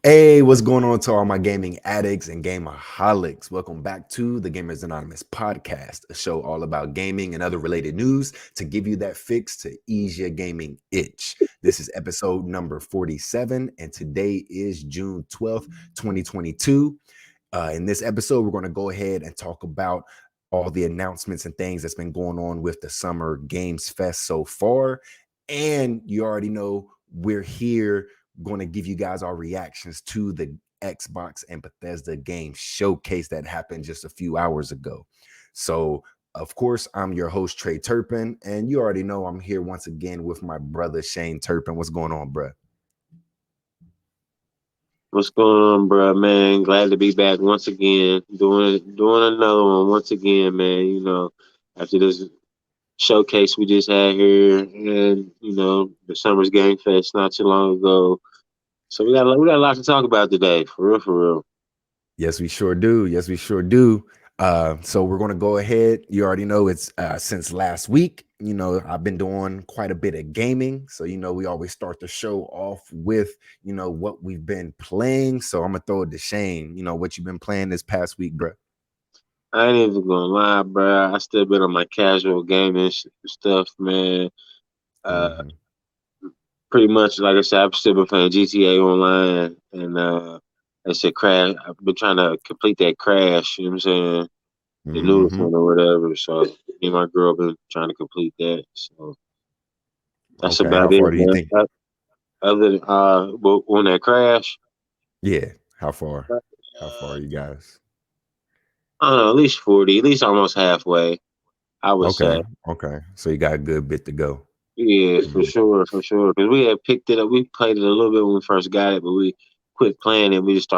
Hey, what's going on to all my gaming addicts and gamerholics? Welcome back to the Gamers Anonymous Podcast, a show all about gaming and other related news to give you that fix to ease your gaming itch. This is episode number 47, and today is June 12th, 2022. In this episode, we're going to go ahead and talk about all the announcements and things that's been going on with the Summer Games Fest so far. And you already know we're here going to give you guys our reactions to the Xbox and Bethesda game showcase that happened just a few hours ago. So, of course, I'm your host, Trey Turpin, and you already know I'm here once again with my brother, Shane Turpin. What's going on, bro? What's going on, bro, man? Glad to be back once again, doing another one once again, man. After this showcase we just had here, and the Summer's Game Fest not too long ago. So we got a lot to talk about today, for real, for real. Yes, we sure do. Yes, we sure do. So we're going to go ahead. You already know it's since last week. I've been doing quite a bit of gaming. So, we always start the show off with, what we've been playing. So I'm going to throw it to Shane. What you've been playing this past week, bro. I ain't even gonna lie, bro. I still been on my casual gaming stuff, man. Uh, Mm-hmm. Pretty much, like I said, I've still been playing GTA Online, and I said crash. I've been trying to complete that crash. You know what I'm saying? The newest Mm-hmm. one or whatever. So me and my girl been trying to complete that. So that's Okay. How about it, far do you man. think? Other than when that crash, Yeah. How far? How far uh, are you guys? I don't know, at least 40, at least almost halfway, I would say. Okay. Okay. So you got a good bit to go. Yeah, for Mhm. sure, for sure. Because we had picked it up. We played it a little bit when we first got it, but we quit playing it. We just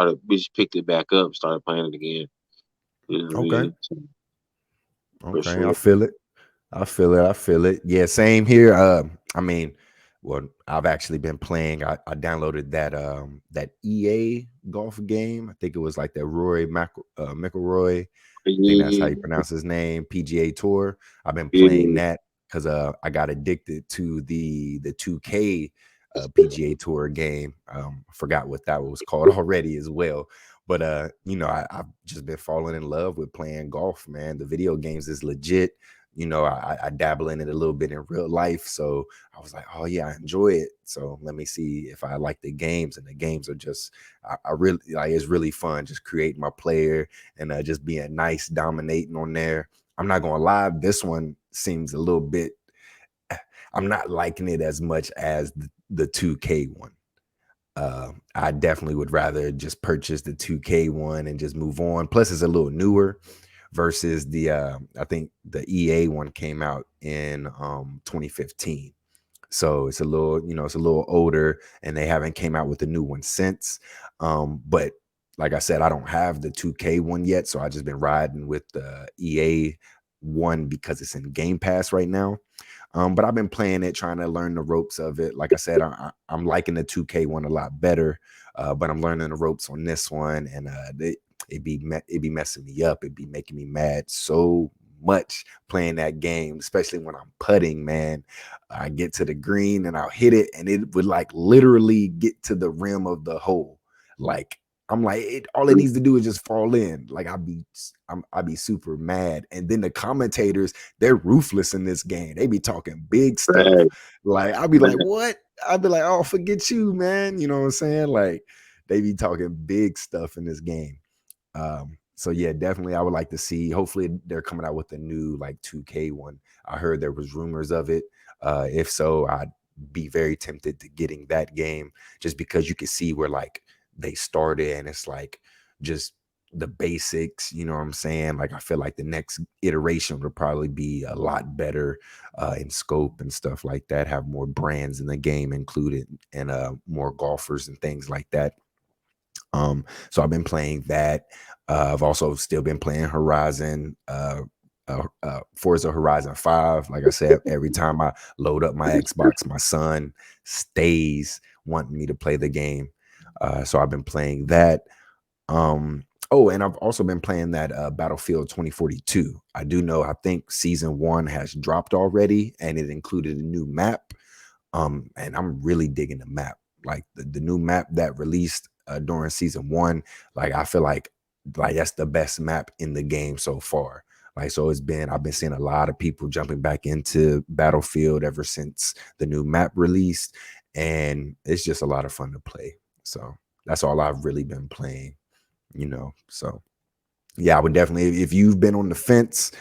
picked it back up, started playing it again. You know what I Okay. mean? So, for Okay. I sure. feel it. I feel it. I feel it. Yeah, same here. I mean, well, I've actually been playing. I downloaded that EA golf game. I think it was like that McIlroy. I think that's how you Yeah, pronounce his name. PGA Tour. I've been playing yeah. that because I got addicted to the 2K PGA Tour game. I forgot what that was called already as well. But I've just been falling in love with playing golf, man. The video games is legit. I dabble in it a little bit in real life. So I was like, oh yeah, I enjoy it. So let me see if I like the games. And the games are just, I really like, it's really fun just creating my player and just being nice, dominating on there. I'm not gonna lie, this one seems a little bit, I'm not liking it as much as the 2K one. I definitely would rather just purchase the 2K one and just move on. Plus, it's a little newer versus the I think the EA one came out in 2015. So it's a little, it's a little older and they haven't came out with a new one since. But like I said, I don't have the 2K one yet, so I just been riding with the EA one because it's in Game Pass right now. But I've been playing it, trying to learn the ropes of it. Like I said, I'm liking the 2K one a lot better, but I'm learning the ropes on this one, and it be messing me up. It be making me mad so much playing that game, especially when I'm putting. Man, I get to the green and I'll hit it, and it would like literally get to the rim of the hole, like. I'm like, all it needs to do is just fall in. Like I'd be super mad. And then the commentators, they're ruthless in this game. They be talking big stuff. Right, Like I'll be like, right. what? I'll be like, oh, forget you, man. You know what I'm saying? Like they be talking big stuff in this game. So yeah, definitely I would like to see. Hopefully they're coming out with a new like 2K one. I heard there was rumors of it. If so, I'd be very tempted to getting that game just because you can see where like they started and it's like just the basics, you know what I'm saying? Like I feel like the next iteration would probably be a lot better in scope and stuff like that, have more brands in the game included and more golfers and things like that. So I've been playing that. I've also still been playing Horizon, Forza Horizon 5. Like I said, every time I load up my Xbox, my son stays wanting me to play the game. So I've been playing that. Oh, and I've also been playing that Battlefield 2042. I do know, I think season one has dropped already and it included a new map. And I'm really digging the map. Like the new map that released during season 1. Like I feel like that's the best map in the game so far. Like, so I've been seeing a lot of people jumping back into Battlefield ever since the new map released, and it's just a lot of fun to play. So that's all I've really been playing, So yeah, I would definitely, if you've been on the fence,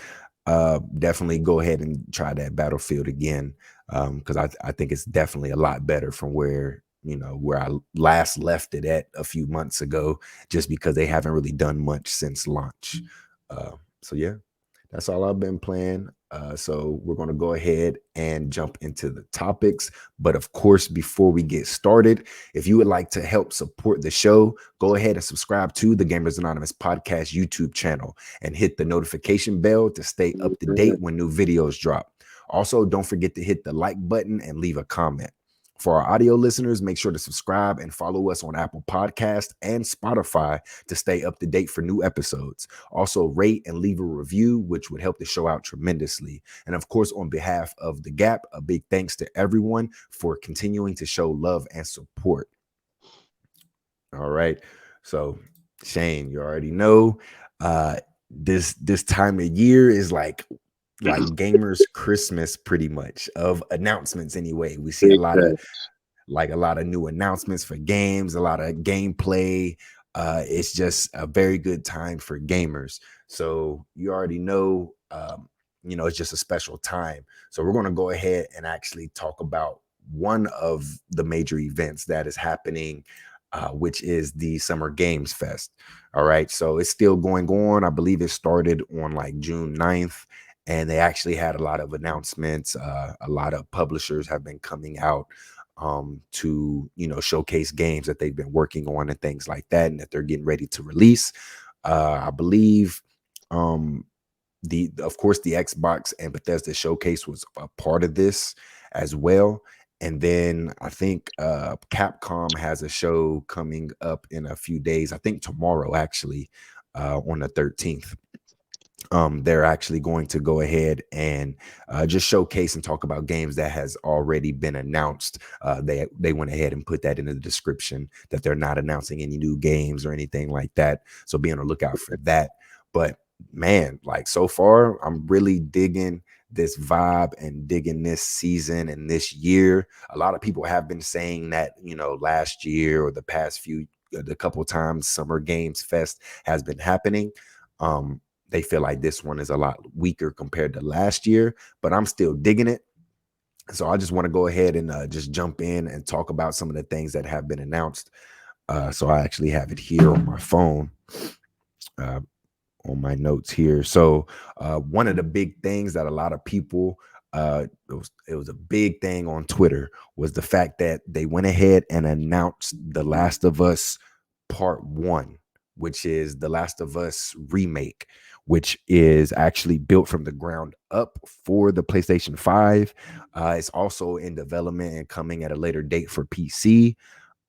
definitely go ahead and try that Battlefield again, because I think it's definitely a lot better from where I last left it at a few months ago, just because they haven't really done much since launch. So yeah, that's all I've been playing. So we're going to go ahead and jump into the topics. But of course, before we get started, if you would like to help support the show, go ahead and subscribe to the Gamers Anonymous Podcast YouTube channel and hit the notification bell to stay up to date when new videos drop. Also, don't forget to hit the like button and leave a comment. For our audio listeners, make sure to subscribe and follow us on Apple Podcasts and Spotify to stay up to date for new episodes. Also, rate and leave a review, which would help the show out tremendously. And of course, on behalf of The Gap, a big thanks to everyone for continuing to show love and support. All right. So, Shane, you already know this time of year is like gamers Christmas, pretty much, of announcements. Anyway, we see a lot of new announcements for games, a lot of gameplay. It's just a very good time for gamers. So you already know, it's just a special time. So we're going to go ahead and actually talk about one of the major events that is happening, which is the Summer Games Fest. All right. So it's still going on. I believe it started on like June 9th. And they actually had a lot of announcements. A lot of publishers have been coming out to, showcase games that they've been working on and things like that, and that they're getting ready to release. I believe, of course, the Xbox and Bethesda showcase was a part of this as well. And then I think Capcom has a show coming up in a few days. I think tomorrow, actually, on the 13th. They're actually going to go ahead and just showcase and talk about games that has already been announced. They went ahead and put that in the description that they're not announcing any new games or anything like that. So be on the lookout for that. But man, like, so far, I'm really digging this vibe and digging this season and this year. A lot of people have been saying that, last year or the past the couple times Summer Games Fest has been happening. They feel like this one is a lot weaker compared to last year, but I'm still digging it. So I just want to go ahead and just jump in and talk about some of the things that have been announced. So I actually have it here on my phone, on my notes here. So one of the big things that a lot of people, it was a big thing on Twitter, was the fact that they went ahead and announced The Last of Us Part 1, which is The Last of Us remake, which is actually built from the ground up for the PlayStation 5. It's also in development and coming at a later date for PC.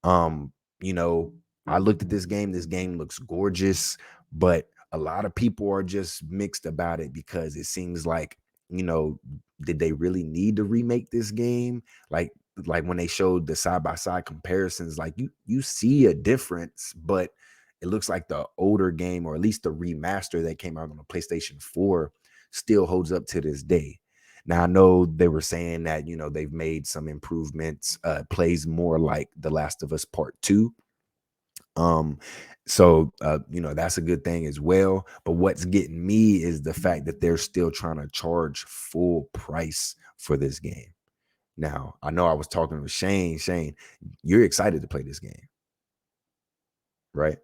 I looked at this game. This game looks gorgeous, but a lot of people are just mixed about it, because it seems like, did they really need to remake this game? Like when they showed the side-by-side comparisons, like you see a difference, but it looks like the older game, or at least the remaster that came out on the PlayStation 4, still holds up to this day. Now, I know they were saying that, they've made some improvements, plays more like The Last of Us Part 2. So that's a good thing as well. But what's getting me is the fact that they're still trying to charge full price for this game. Now, I know I was talking with Shane. Shane, you're excited to play this game, right?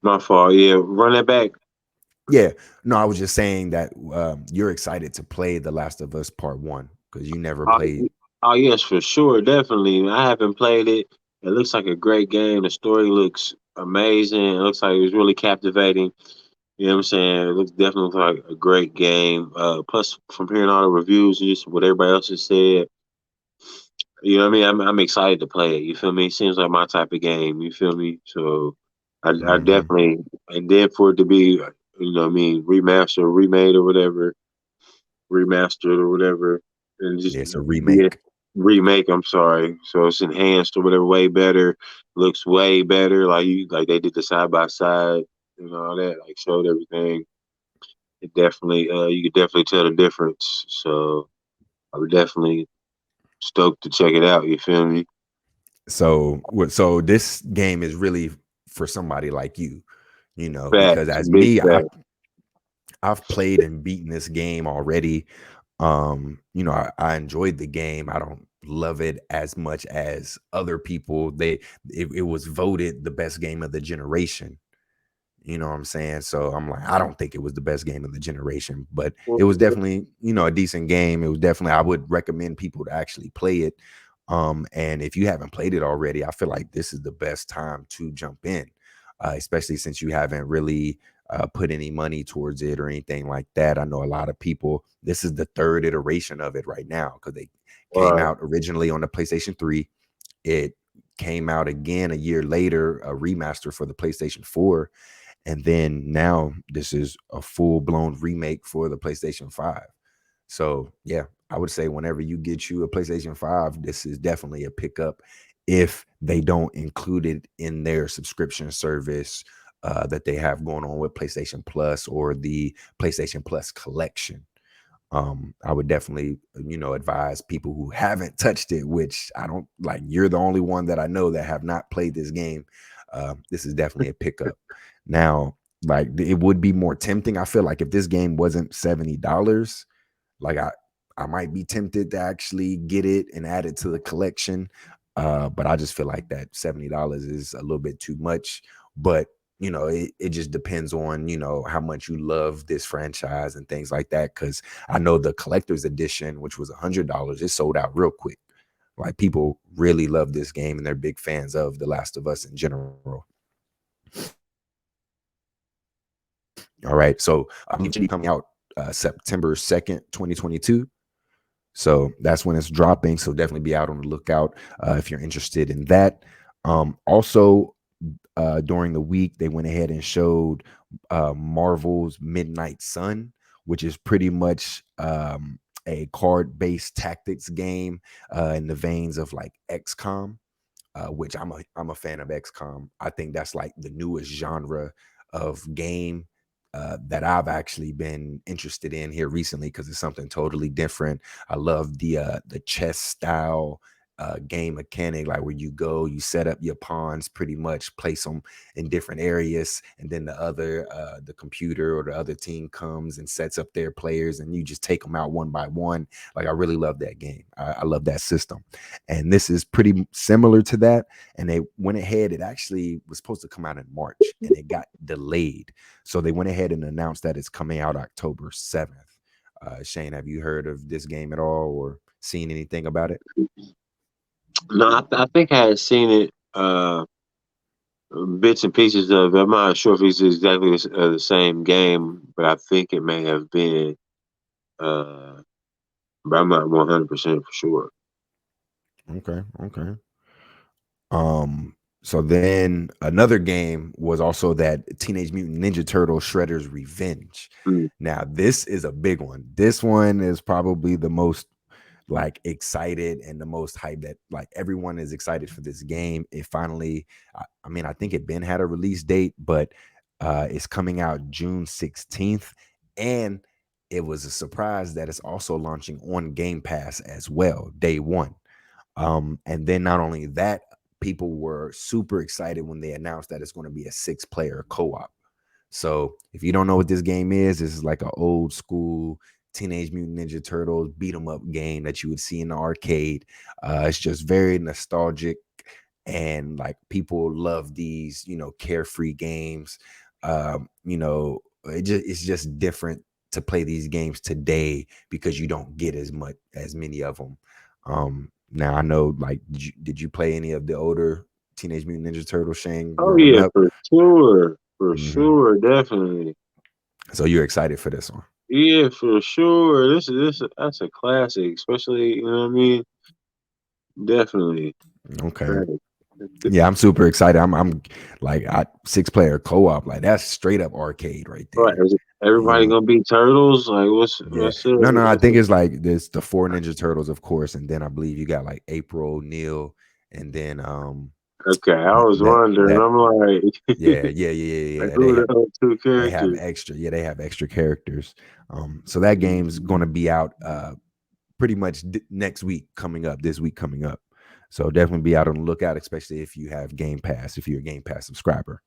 My fault. Yeah, run that back. Yeah, no, I was just saying that you're excited to play The Last of Us Part 1, because you never played. Oh yes, for sure, definitely. I haven't played it. It looks like a great game. The story looks amazing. It looks like it was really captivating. You know what I'm saying? It looks definitely like a great game. Plus, from hearing all the reviews and just what everybody else has said, you know what I mean? I'm excited to play it. You feel me? Seems like my type of game. You feel me? So I definitely, and then for it to be, you know what I mean, remastered, remade or whatever, remastered or whatever, and just It's a remake. remake. I'm sorry. So it's enhanced or whatever, way better. Looks way better. Like they did the side by side and all that. Like showed everything. It definitely, you could definitely tell the difference. So I would definitely stoked to check it out. You feel me? So this game is really for somebody like you know, because Facts, as big me, facts. I've played and beaten this game already. You know, I enjoyed the game. I don't love it as much as other people. It was voted the best game of the generation. You know what I'm saying? So I'm like, I don't think it was the best game of the generation, but it was definitely, you know, a decent game. It was definitely, I would recommend people to actually play it. And if you haven't played it already, I feel like this is the best time to jump in, especially since you haven't really put any money towards it or anything like that. I know a lot of people, this is the third iteration of it right now because they came Right. out originally on the PlayStation 3. It came out again a year later, a remaster for the PlayStation 4, and then now this is a full-blown remake for the PlayStation 5. So yeah, I would say whenever you get you a PlayStation 5, this is definitely a pickup if they don't include it in their subscription service that they have going on with PlayStation Plus or the PlayStation Plus collection. I would definitely, you know, advise people who haven't touched it, which I don't like. You're the only one that I know that have not played this game. This is definitely a pickup. Now, like it would be more tempting. I feel like if this game wasn't $70, like I might be tempted to actually get it and add it to the collection. But I just feel like that $70 is a little bit too much. But you know, it just depends on, you know, how much you love this franchise and things like that. Cause I know the collector's edition, which was $100, it sold out real quick. Like people really love this game and they're big fans of The Last of Us in general. All right. So it should be coming out September 2nd, 2022. So that's when it's dropping. So definitely be out on the lookout if you're interested in that. Also, during the week, they went ahead and showed Marvel's Midnight Sun, which is pretty much a card-based tactics game in the veins of like XCOM, which I'm a fan of XCOM. I think that's like the newest genre of game that I've actually been interested in here recently because it's something totally different. I love the chess style game mechanic, like where you go, you set up your pawns, pretty much place them in different areas, and then the computer or the other team comes and sets up their players, and you just take them out one by one. Like I really love that game. I love that system, and this is pretty similar to that. And they went ahead. It actually was supposed to come out in March, and it got delayed. So they went ahead and announced that it's coming out October 7th. Shane, have you heard of this game at all or seen anything about it? No, I think I had seen it, bits and pieces of it. I'm not sure if it's exactly the same game, but I think it may have been. Uh, but I'm not 100% for sure. Okay, okay. So then another game was also that Teenage Mutant Ninja Turtle Shredder's Revenge. Mm. Now, this is a big one. This one is probably the most like excited and the most hype that like everyone is excited for this game. It finally, I mean, I think it been had a release date, but it's coming out June 16th. And it was a surprise that it's also launching on Game Pass as well, day one. And then not only that, people were super excited when they announced that it's going to be a 6-player co-op. So if you don't know what this game is, this is like an old school Teenage Mutant Ninja Turtles beat 'em up game that you would see in the arcade. It's just very nostalgic, and like people love these, you know, carefree games. You know, it's just different to play these games today because you don't get as many of them. Now I know, like, did you play any of the older Teenage Mutant Ninja Turtle, Shane, Oh growing yeah, up? for Mhm. sure, definitely. So you're excited for this one? Yeah, for sure. That's a classic, especially you know what I mean. Definitely. Okay. Right. Yeah, I'm super excited. I'm like 6-player co-op. Like that's straight up arcade right Right. there. You Everybody know, gonna be turtles? Like, yeah. what's it? No, I What's think it? it's like this the four Ninja Turtles, of course, and then I believe you got like April O'Neil, and then Okay, I that was that wondering. that I'm like, yeah. like who are those two They have characters? extra, yeah, they have extra characters. So that game's gonna be out pretty much next week coming up, this week coming up. So definitely be out on the lookout, especially if you have Game Pass, if you're a Game Pass subscriber.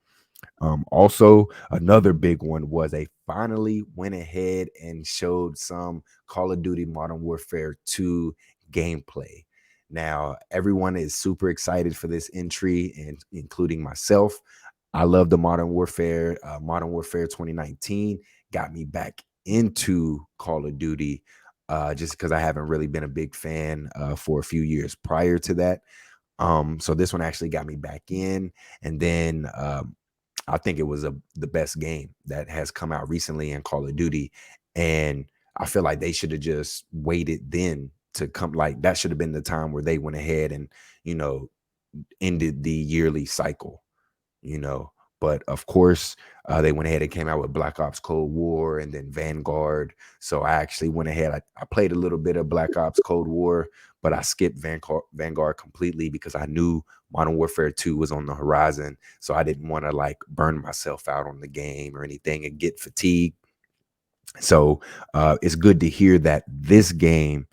Also, another big one was they finally went ahead and showed some Call of Duty Modern Warfare 2 gameplay. Now, everyone is super excited for this entry, and including myself. I love the Modern Warfare 2019 got me back into Call of Duty, just because I haven't really been a big fan for a few years prior to that. So this one actually got me back in, and then I think it was the best game that has come out recently in Call of Duty, and I feel like they should have just waited then to come. Like that should have been the time where they went ahead and you know ended the yearly cycle. You know, but of course they went ahead and came out with Black Ops Cold War and then Vanguard. So I actually went ahead. I played a little bit of Black Ops Cold War, but I skipped Vanguard completely because I knew Modern Warfare 2 was on the horizon. So I didn't want to like burn myself out on the game or anything and get fatigued. So it's good to hear that this game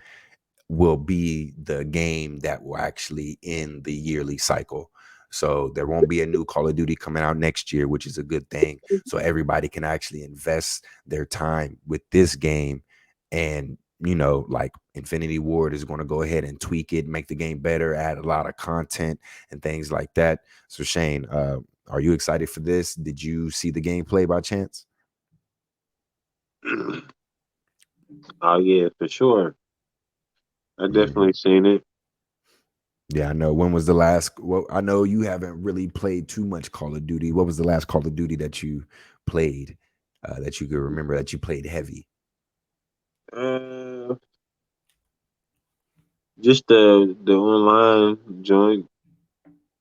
will be the game that will actually end the yearly cycle. So there won't be a new Call of Duty coming out next year, which is a good thing. So everybody can actually invest their time with this game. And, like Infinity Ward is going to go ahead and tweak it, make the game better, add a lot of content and things like that. So Shane, are you excited for this? Did you see the gameplay by chance? Oh yeah, for sure. I definitely Mhm. seen it. Yeah, I know. When was the last? Well, I know you haven't really played too much Call of Duty. What was the last Call of Duty that you played, that you could remember that you played heavy? Uh, just the online joint.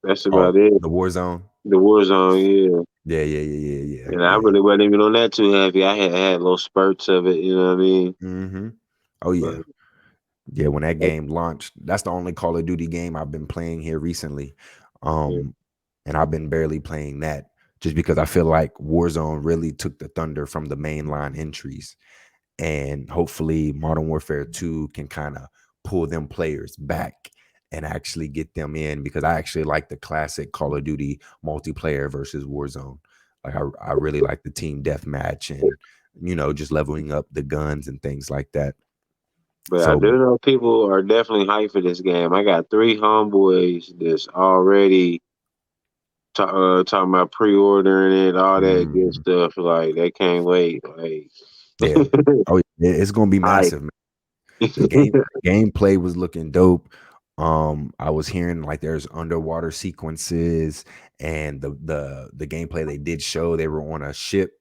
That's Oh, about it. the Warzone. The Warzone, yeah. And I Yeah. really wasn't even on that too heavy. I had little spurts of it. You know what I mean? Mm-hmm. Oh But yeah, yeah. When that like, game launched, that's the only Call of Duty game I've been playing here recently, yeah. and I've been barely playing that just because I feel like Warzone really took the thunder from the mainline entries. And hopefully Modern Warfare 2 can kind of pull them players back and actually get them in, because I actually like the classic Call of Duty multiplayer versus Warzone. Like I really like the team deathmatch and just leveling up the guns and things like that. But I So do know people are definitely hyped for this game. I got three homeboys that's already talking about pre-ordering it, all that good mhm, stuff. Like they can't wait. Like yeah. Oh yeah, it's gonna be hype. massive. The gameplay was looking dope. I was hearing like there's underwater sequences, and the gameplay they did show, they were on a ship,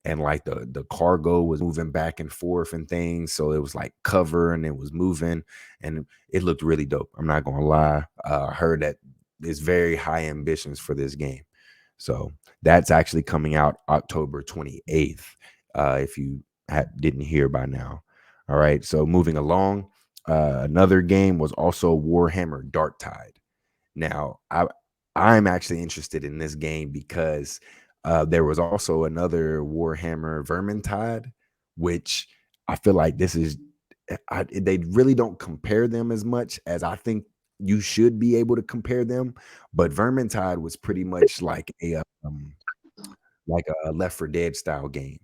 and like the cargo was moving back and forth and things. So it was like cover and it was moving, and it looked really dope. I'm not gonna lie. I heard that there's very high ambitions for this game. So that's actually coming out October 28th. If you didn't hear by now. All right. So moving along, another game was also Warhammer Dark Tide. Now, I'm actually interested in this game because there was also another Warhammer Vermintide, which I feel like this is they really don't compare them as much as I think you should be able to compare them. But Vermintide was pretty much like a Left 4 Dead style game,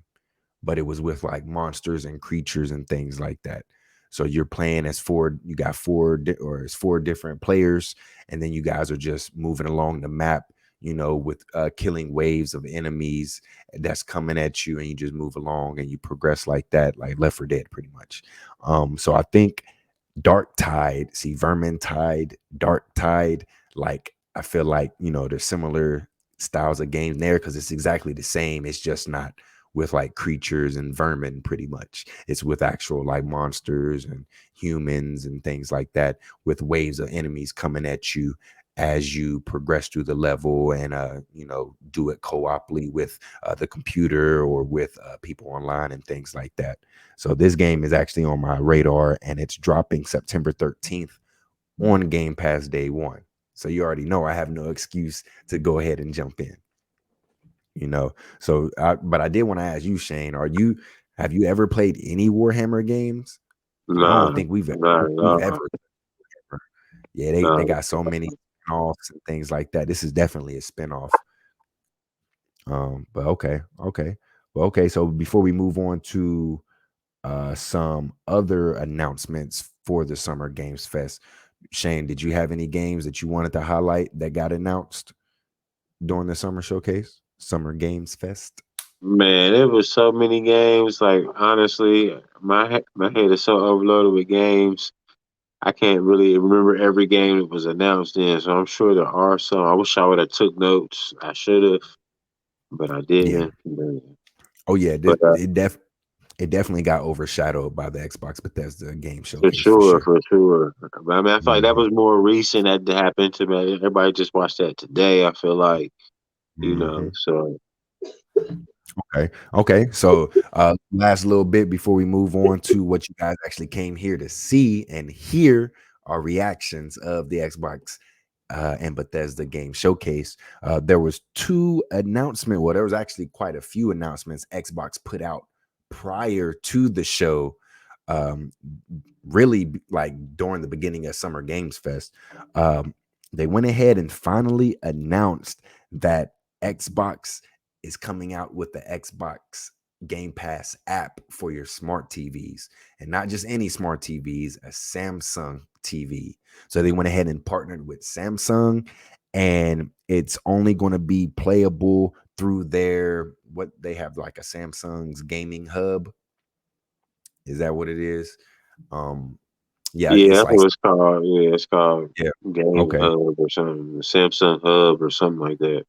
but it was with like monsters and creatures and things like that. So you're playing as you got or it's four different players, and then you guys are just moving along the map, with killing waves of enemies that's coming at you, and you just move along and you progress like that, like Left 4 Dead, pretty much. So I think Dark Tide, see Vermintide, Dark Tide, like I feel like there's similar styles of games there because it's exactly the same. It's just not with like creatures and vermin, pretty much. It's with actual like monsters and humans and things like that, with waves of enemies coming at you as you progress through the level and do it co-oply with the computer or with people online and things like that. So this game is actually on my radar, and it's dropping September 13th on Game Pass day one. So you already know I have no excuse to go ahead and jump in. But I did want to ask you, Shane, have you ever played any Warhammer games? I don't Nah, think we've nah, ever. Yeah, they nah. got so many spin-offs and things like that. This is definitely a spin-off. But okay. Well, okay. So before we move on to some other announcements for the Summer Games Fest, Shane, did you have any games that you wanted to highlight that got announced during the Summer Games Fest? Man, it was so many games. Like honestly, my head is so overloaded with games. I can't really remember every game that was announced in. So I'm sure there are some. I wish I would have took notes. I should have, but I Yeah. didn't. Oh yeah. But It definitely got overshadowed by the Xbox Bethesda game for showcase for sure, sure. for sure. I mean, I feel like that Mhm, was more recent that happened to me. Everybody just watched that today. I feel like, mhm. so Okay. So last little bit before we move on to what you guys actually came here to see and hear our reactions of the Xbox and Bethesda game showcase. There was there was actually quite a few announcements Xbox put out prior to the show. Um, really like during the beginning of Summer Games Fest. They went ahead and finally announced that Xbox is coming out with the Xbox Game Pass app for your smart TVs, and not just any smart TVs, a Samsung TV. So they went ahead and partnered with Samsung, and it's only going to be playable through what they have, like a Samsung's gaming hub. Is that what it is? Um, yeah, yeah, it's that's like, what it's called. Yeah, it's called yeah, Game okay, Hub or something, Samsung Hub or something like that.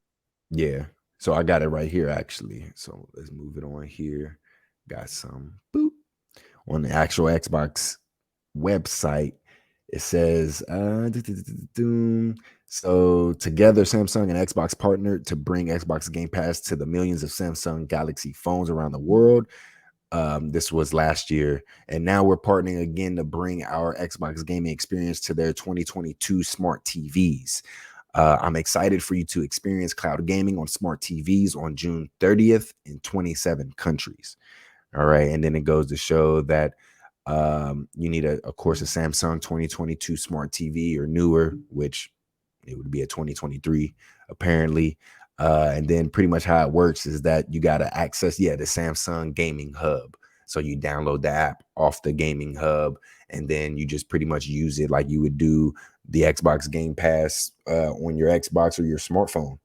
yeah. So I got it right here actually. So let's move it on here. Got some boop on the actual Xbox website. It says, so together, Samsung and Xbox partnered to bring Xbox Game Pass to the millions of Samsung Galaxy phones around the world. This was last year, and now we're partnering again to bring our Xbox gaming experience to their 2022 smart TVs. I'm excited for you to experience cloud gaming on smart TVs on June 30th in 27 countries. All right. And then it goes to show that you need, of course, a Samsung 2022 smart TV or newer, which it would be a 2023, apparently. And then pretty much how it works is that you got to access, the Samsung Gaming Hub. So you download the app off the Gaming Hub, and then you just pretty much use it like you would do the Xbox Game Pass on your Xbox or your smartphone,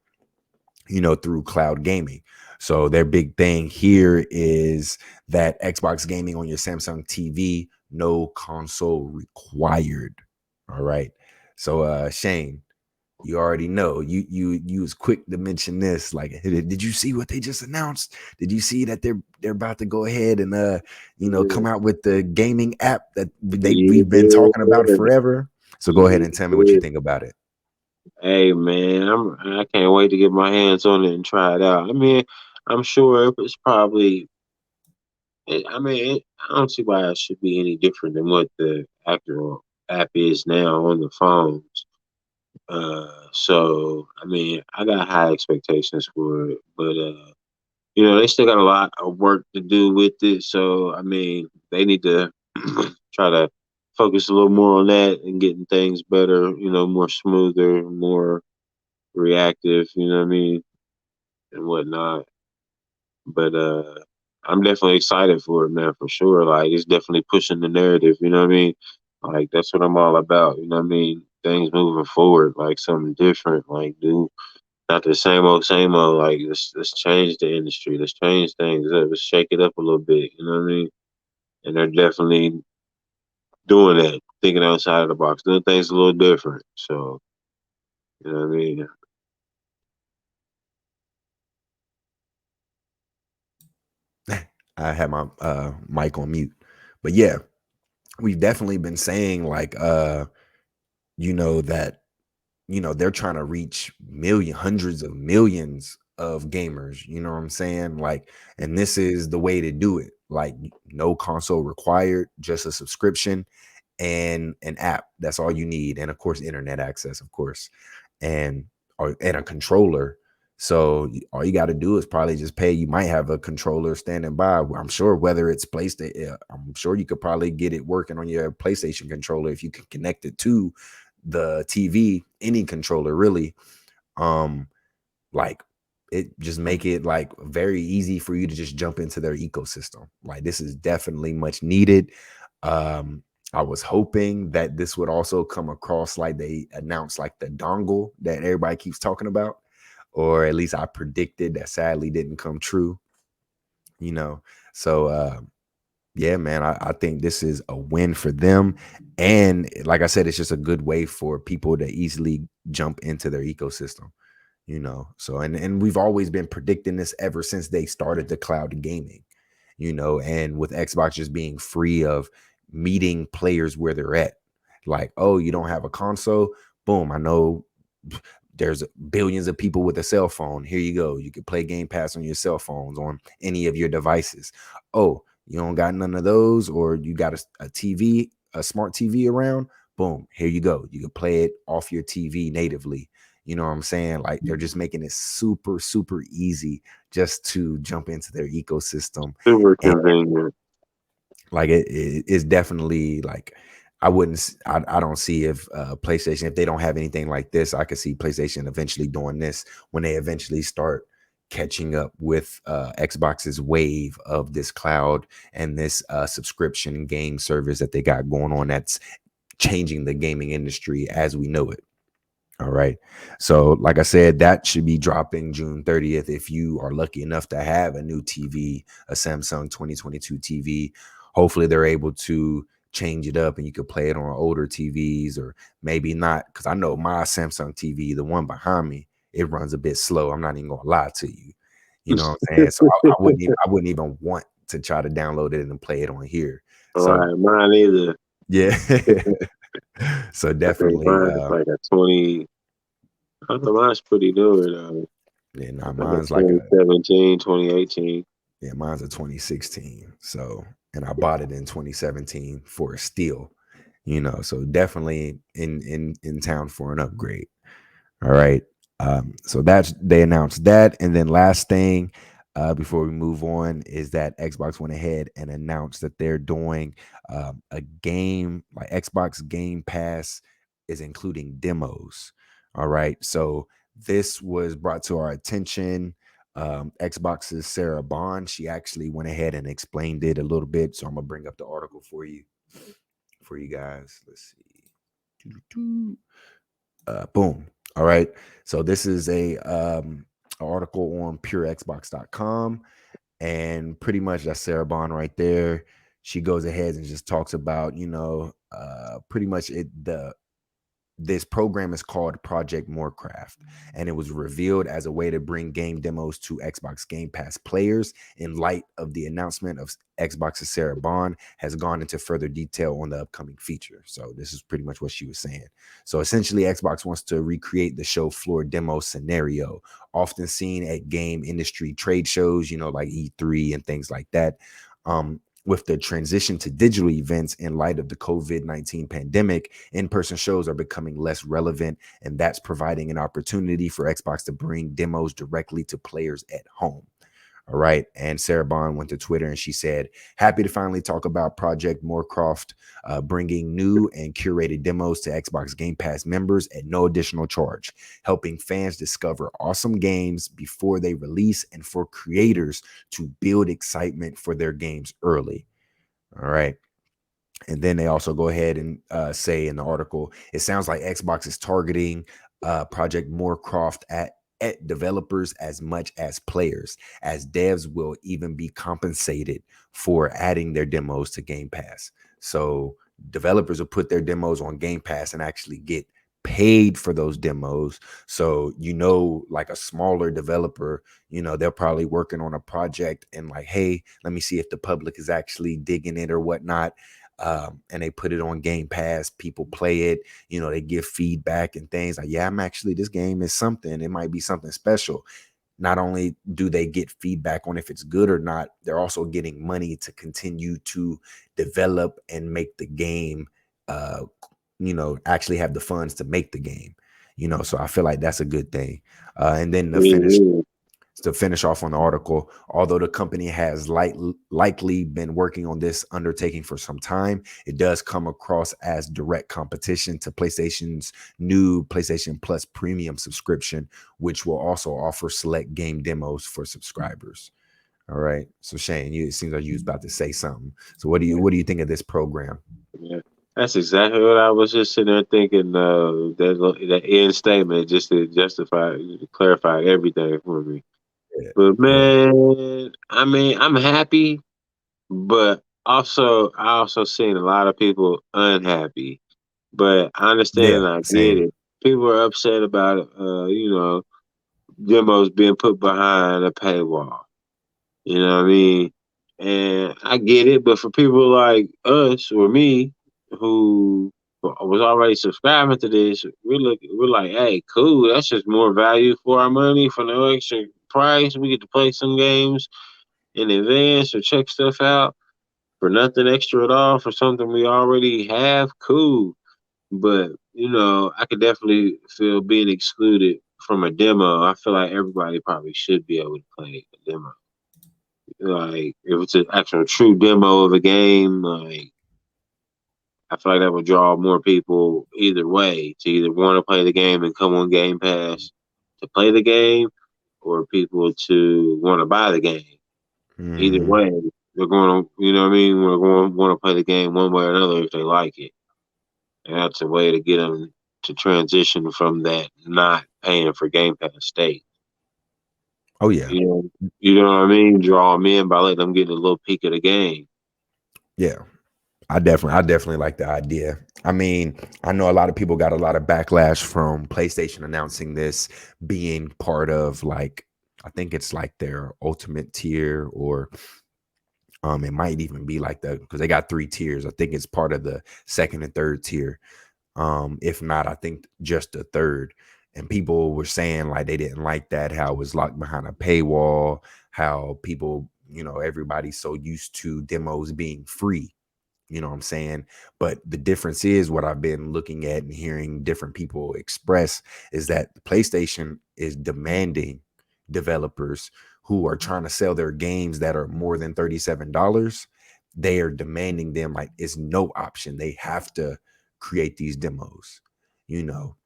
through cloud gaming. So their big thing here is that Xbox gaming on your Samsung TV, no console required. All right. So Shane, you already know. You was quick to mention this. Like, hey, did you see what they just announced? Did you see that they're about to go ahead and come out with the gaming app that Yeah, we've been talking about forever? So go ahead yeah, and tell me what you yeah. think about it. Hey man, I can't wait to get my hands on it and try it out. I mean, I'm sure it's probably. I don't see why it should be any different than what the actual app is now on the phones. So I mean, I got high expectations for it, but they still got a lot of work to do with it. So I mean, they need to try to focus a little more on that and getting things better. More smoother, more reactive. You know what I mean, and whatnot. But I'm definitely excited for it, man, for sure. Like it's definitely pushing the narrative. You know what I mean? Like that's what I'm all about. You know what I mean? Things moving forward, like something different. Like do not the same old, same old. Like let's change the industry. Let's change things up. Let's shake it up a little bit. You know what I mean? And they're definitely doing that, thinking outside of the box, doing things a little different. So you know what I mean? I had my mic on mute. But yeah, we've definitely been saying like that they're trying to reach hundreds of millions of gamers, you know what I'm saying? Like, and this is the way to do it. Like, no console required, just a subscription and an app. That's all you need. And of course, internet access, of course, and and a controller. So all you got to do is probably just pay. You might have a controller standing by. I'm sure whether it's PlayStation, I'm sure you could probably get it working on your PlayStation controller if you can connect it to the TV, any controller really. Um, like it just make it like very easy for you to just jump into their ecosystem. Like this is definitely much needed. I was hoping that this would also come across like they announced like the dongle that everybody keeps talking about, or at least I predicted that sadly didn't come true, you know. So yeah, man, I think this is a win for them. And like I said, it's just a good way for people to easily jump into their ecosystem, you know. So and we've always been predicting this ever since they started the cloud gaming, you know, and with Xbox just being free of meeting players where they're at. Like, oh, you don't have a console? Boom, I know there's billions of people with a cell phone. Here you go. You can play Game Pass on your cell phones on any of your devices. Oh, you don't got none of those, or you got a TV, a smart TV around? Boom, here you go. You can play it off your TV natively. You know what I'm saying? Like they're just making it super, super easy just to jump into their ecosystem. Super And convenient. like it is definitely like I don't see if PlayStation, if they don't have anything like this, I could see PlayStation eventually doing this when they eventually start catching up with Xbox's wave of this cloud and this subscription game service that they got going on that's changing the gaming industry as we know it. All right. So, like I said, that should be dropping June 30th. If you are lucky enough to have a new TV, a Samsung 2022 TV, hopefully they're able to change it up and you could play it on older TVs or maybe not. Because I know my Samsung TV, the one behind me, it runs a bit slow. I'm not even gonna lie to you. You know what I'm saying? So I wouldn't even want to try to download it and play it on here. All So right, mine either. yeah. So I think definitely mine's like a 20. I don't know, mine's pretty newer though. yeah, nah, Like a mine's like a 2017, 2018. yeah, mine's a 2016. So, and I bought it in 2017 for a steal, you know. So definitely in town for an upgrade. All right. So that's they announced that, and then last thing, before we move on, is that Xbox went ahead and announced that they're doing a game like Xbox Game Pass is including demos. All right. So this was brought to our attention. Xbox's Sarah Bond, she actually went ahead and explained it a little bit. So I'm gonna bring up the article for you guys. Let's see. Boom. All right. So this is a article on purexbox.com, and pretty much that's Sarah Bond right there. She goes ahead and just talks about, pretty much this program is called Project Morecraft, and it was revealed as a way to bring game demos to Xbox Game Pass players. In light of the announcement of Xbox's Sarah Bond has gone into further detail on the upcoming feature. So this is pretty much what she was saying. So essentially, Xbox wants to recreate the show floor demo scenario, often seen at game industry trade shows, like E3 and things like that. With the transition to digital events in light of the COVID-19 pandemic, in-person shows are becoming less relevant, and that's providing an opportunity for Xbox to bring demos directly to players at home. All right. And Sarah Bond went to Twitter and she said, happy to finally talk about Project Morecraft, bringing new and curated demos to Xbox Game Pass members at no additional charge, helping fans discover awesome games before they release and for creators to build excitement for their games early. All right. And then they also go ahead and say in the article, it sounds like Xbox is targeting Project Morecraft at developers as much as players, as devs will even be compensated for adding their demos to Game Pass. So developers will put their demos on Game Pass and actually get paid for those demos. So, like a smaller developer, they're probably working on a project and like, hey, let me see if the public is actually digging it or whatnot. and they put it on Game Pass. People play it, they give feedback and things like, yeah, this game is something. It might be something special. Not only do they get feedback on if it's good or not, they're also getting money to continue to develop and make the game, actually have the funds to make the game, so I feel like that's a good thing. And then to finish off on the article, although the company has likely been working on this undertaking for some time, it does come across as direct competition to PlayStation's new PlayStation Plus Premium subscription, which will also offer select game demos for subscribers. All right. So Shane, it seems like you was about to say something. So what do you think of this program? Yeah, that's exactly what I was just sitting there thinking. That end statement just to clarify everything for me. Yeah. But Yeah. man, I mean, I'm happy, but I also seen a lot of people unhappy. But I understand Yeah. and I get Same. it. People are upset about demos being put behind a paywall. You know what I mean? And I get it, but for people like us or me who was already subscribing to this, we're like, hey, cool, that's just more value for our money for no extra price. We get to play some games in advance or check stuff out for nothing extra at all for something we already have. Cool. But, I could definitely feel being excluded from a demo. I feel like everybody probably should be able to play a demo. Like if it's an actual true demo of a game, like I feel like that would draw more people either way to either want to play the game and come on Game Pass to play the game, or people to want to buy the game. Either Mm-hmm. way, they're going to, you know what I mean? We're going to want to play the game one way or another if they like it, and that's a way to get them to transition from that not paying for Game Pass state. Oh yeah. You know, you know what I mean? Draw them in by letting them get a little peek of the game. Yeah. I definitely like the idea. I mean, I know a lot of people got a lot of backlash from PlayStation announcing this being part of, like, I think it's like their ultimate tier, or it might even be like because they got 3 tiers. I think it's part of the second and third tier. If not, I think just the third. And people were saying like they didn't like that, how it was locked behind a paywall, how people, everybody's so used to demos being free. You know what I'm saying? But the difference is, what I've been looking at and hearing different people express is that PlayStation is demanding developers who are trying to sell their games that are more than $37. They are demanding them, like, it's no option. They have to create these demos, you know.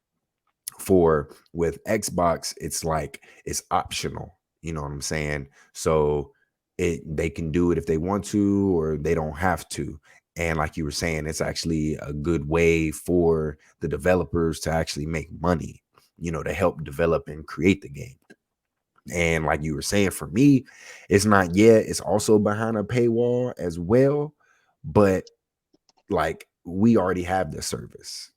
For with Xbox, it's like it's optional. You know what I'm saying? So they can do it if they want to, or they don't have to. And like you were saying, it's actually a good way for the developers to actually make money, to help develop and create the game. And like you were saying, for me, it's not yet. It's also behind a paywall as well. But like, we already have the service,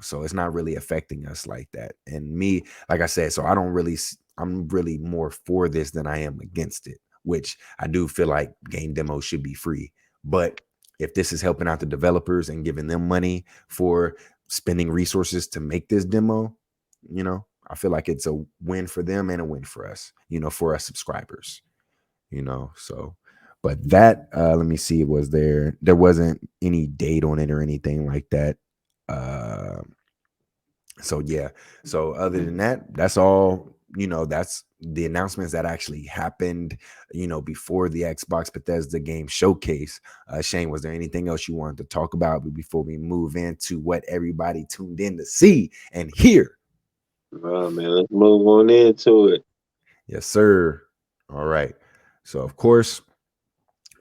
so it's not really affecting us like that. And me, like I said, so I'm really more for this than I am against it, which I do feel like game demos should be free. But if this is helping out the developers and giving them money for spending resources to make this demo, I feel like it's a win for them and a win for us, for us subscribers, so. But that, let me see, there wasn't any date on it or anything like that. So yeah. So other than that, that's all, that's the announcements that actually happened, before the Xbox Bethesda game showcase. Shane, was there anything else you wanted to talk about before we move into what everybody tuned in to see and hear? Oh man, let's move on into it. Yes, sir. All right. So of course,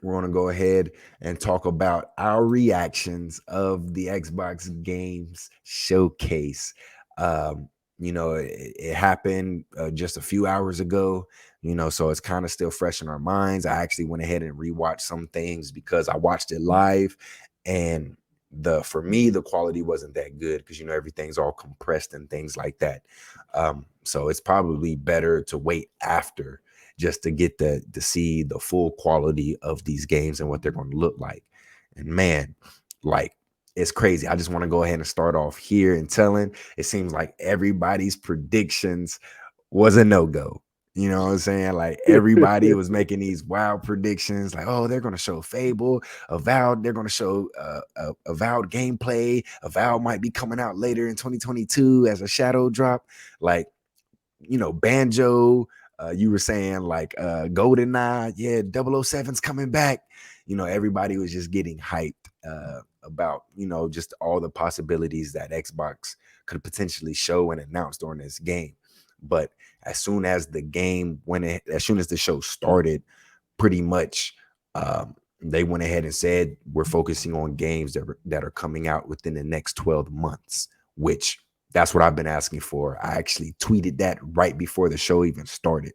we're going to go ahead and talk about our reactions of the Xbox Games Showcase. It happened just a few hours ago, so it's kind of still fresh in our minds. I actually went ahead and rewatched some things because I watched it live, and for me, the quality wasn't that good because, everything's all compressed and things like that. So it's probably better to wait after, just to get to see the full quality of these games and what they're going to look like. And man, Like, it's crazy. I just want to go ahead and start off here and telling it seems like everybody's predictions was a no-go. You know what I'm saying? Like, everybody was making these wild predictions, like, oh, they're gonna show Fable, Avowed, they're gonna show Avowed gameplay. Avowed might be coming out later in 2022 as a shadow drop. Like, Banjo, you were saying like GoldenEye, yeah, 007's coming back. Everybody was just getting hyped about, just all the possibilities that Xbox could potentially show and announce during this game. But as soon as the show started, pretty much they went ahead and said, we're focusing on games that are coming out within the next 12 months, which that's what I've been asking for. I actually tweeted that right before the show even started,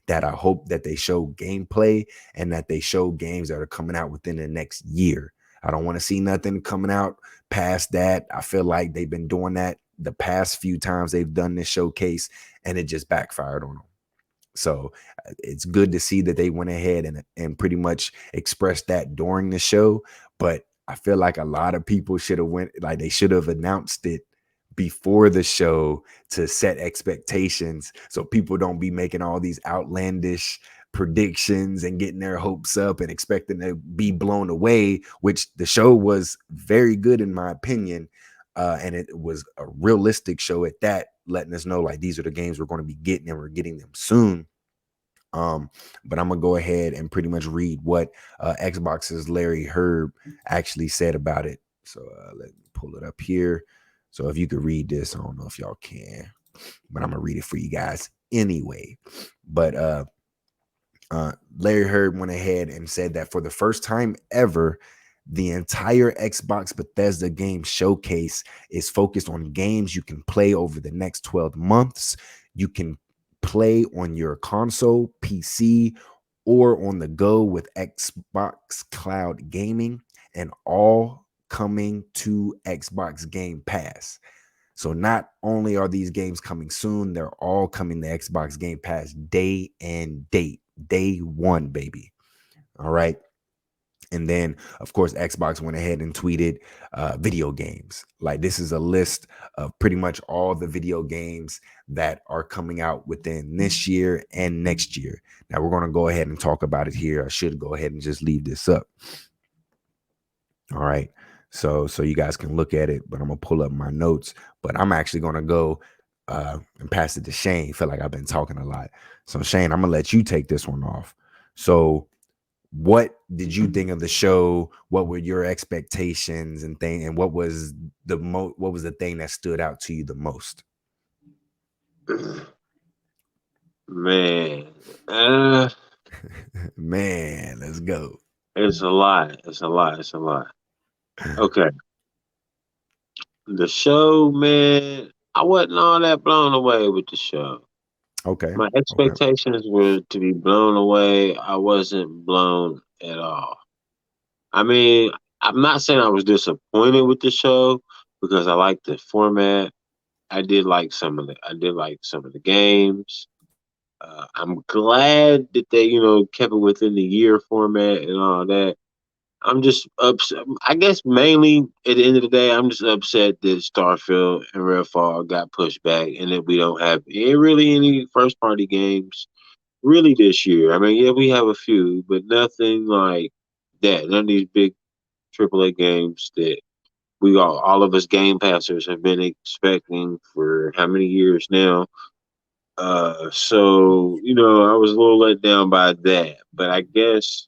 that I hope that they show gameplay and that they show games that are coming out within the next year. I don't want to see nothing coming out past that. I feel like they've been doing that the past few times they've done this showcase, and it just backfired on them. So it's good to see that they went ahead and pretty much expressed that during the show. But I feel like a lot of people they should have announced it before the show to set expectations, so people don't be making all these outlandish predictions and getting their hopes up and expecting to be blown away, which the show was very good in my opinion. And it was a realistic show at that, letting us know like these are the games we're going to be getting, and we're getting them soon. But I'm gonna go ahead and pretty much read what Xbox's Larry Herb actually said about it. So let me pull it up here. So if you could read this, I don't know if y'all can, but I'm gonna read it for you guys anyway. But Larry Herb went ahead and said that for the first time ever, the entire Xbox Bethesda game showcase is focused on games you can play over the next 12 months. You can play on your console, PC, or on the go with Xbox Cloud Gaming, and all coming to Xbox Game Pass. So not only are these games coming soon, they're all coming to Xbox Game Pass day and date. Day one, baby. All right. And then, of course, Xbox went ahead and tweeted video games. Like, this is a list of pretty much all the video games that are coming out within this year and next year. Now, we're going to go ahead and talk about it here. I should go ahead and just leave this up. All right. So you guys can look at it, but I'm going to pull up my notes. But I'm actually going to go and pass it to Shane. I feel like I've been talking a lot. So, Shane, I'm going to let you take this one off. So, what did you think of the show? What were your expectations and what was the thing that stood out to you the most? Man, Man, let's go. it's a lot. It's a lot. It's a lot. Okay. The show, man, I wasn't all that blown away with the show. Okay. My expectations were to be blown away. I wasn't blown at all. I mean, I'm not saying I was disappointed with the show because I liked the format. I did like some of the games. I'm glad that they, kept it within the year format and all that. I'm just upset. I guess mainly at the end of the day, I'm just upset that Starfield and Redfall got pushed back and that we don't have really any first party games really this year. I mean, yeah, we have a few, but nothing like that. None of these big AAA games that all of us Game Passers have been expecting for how many years now. So I was a little let down by that, but I guess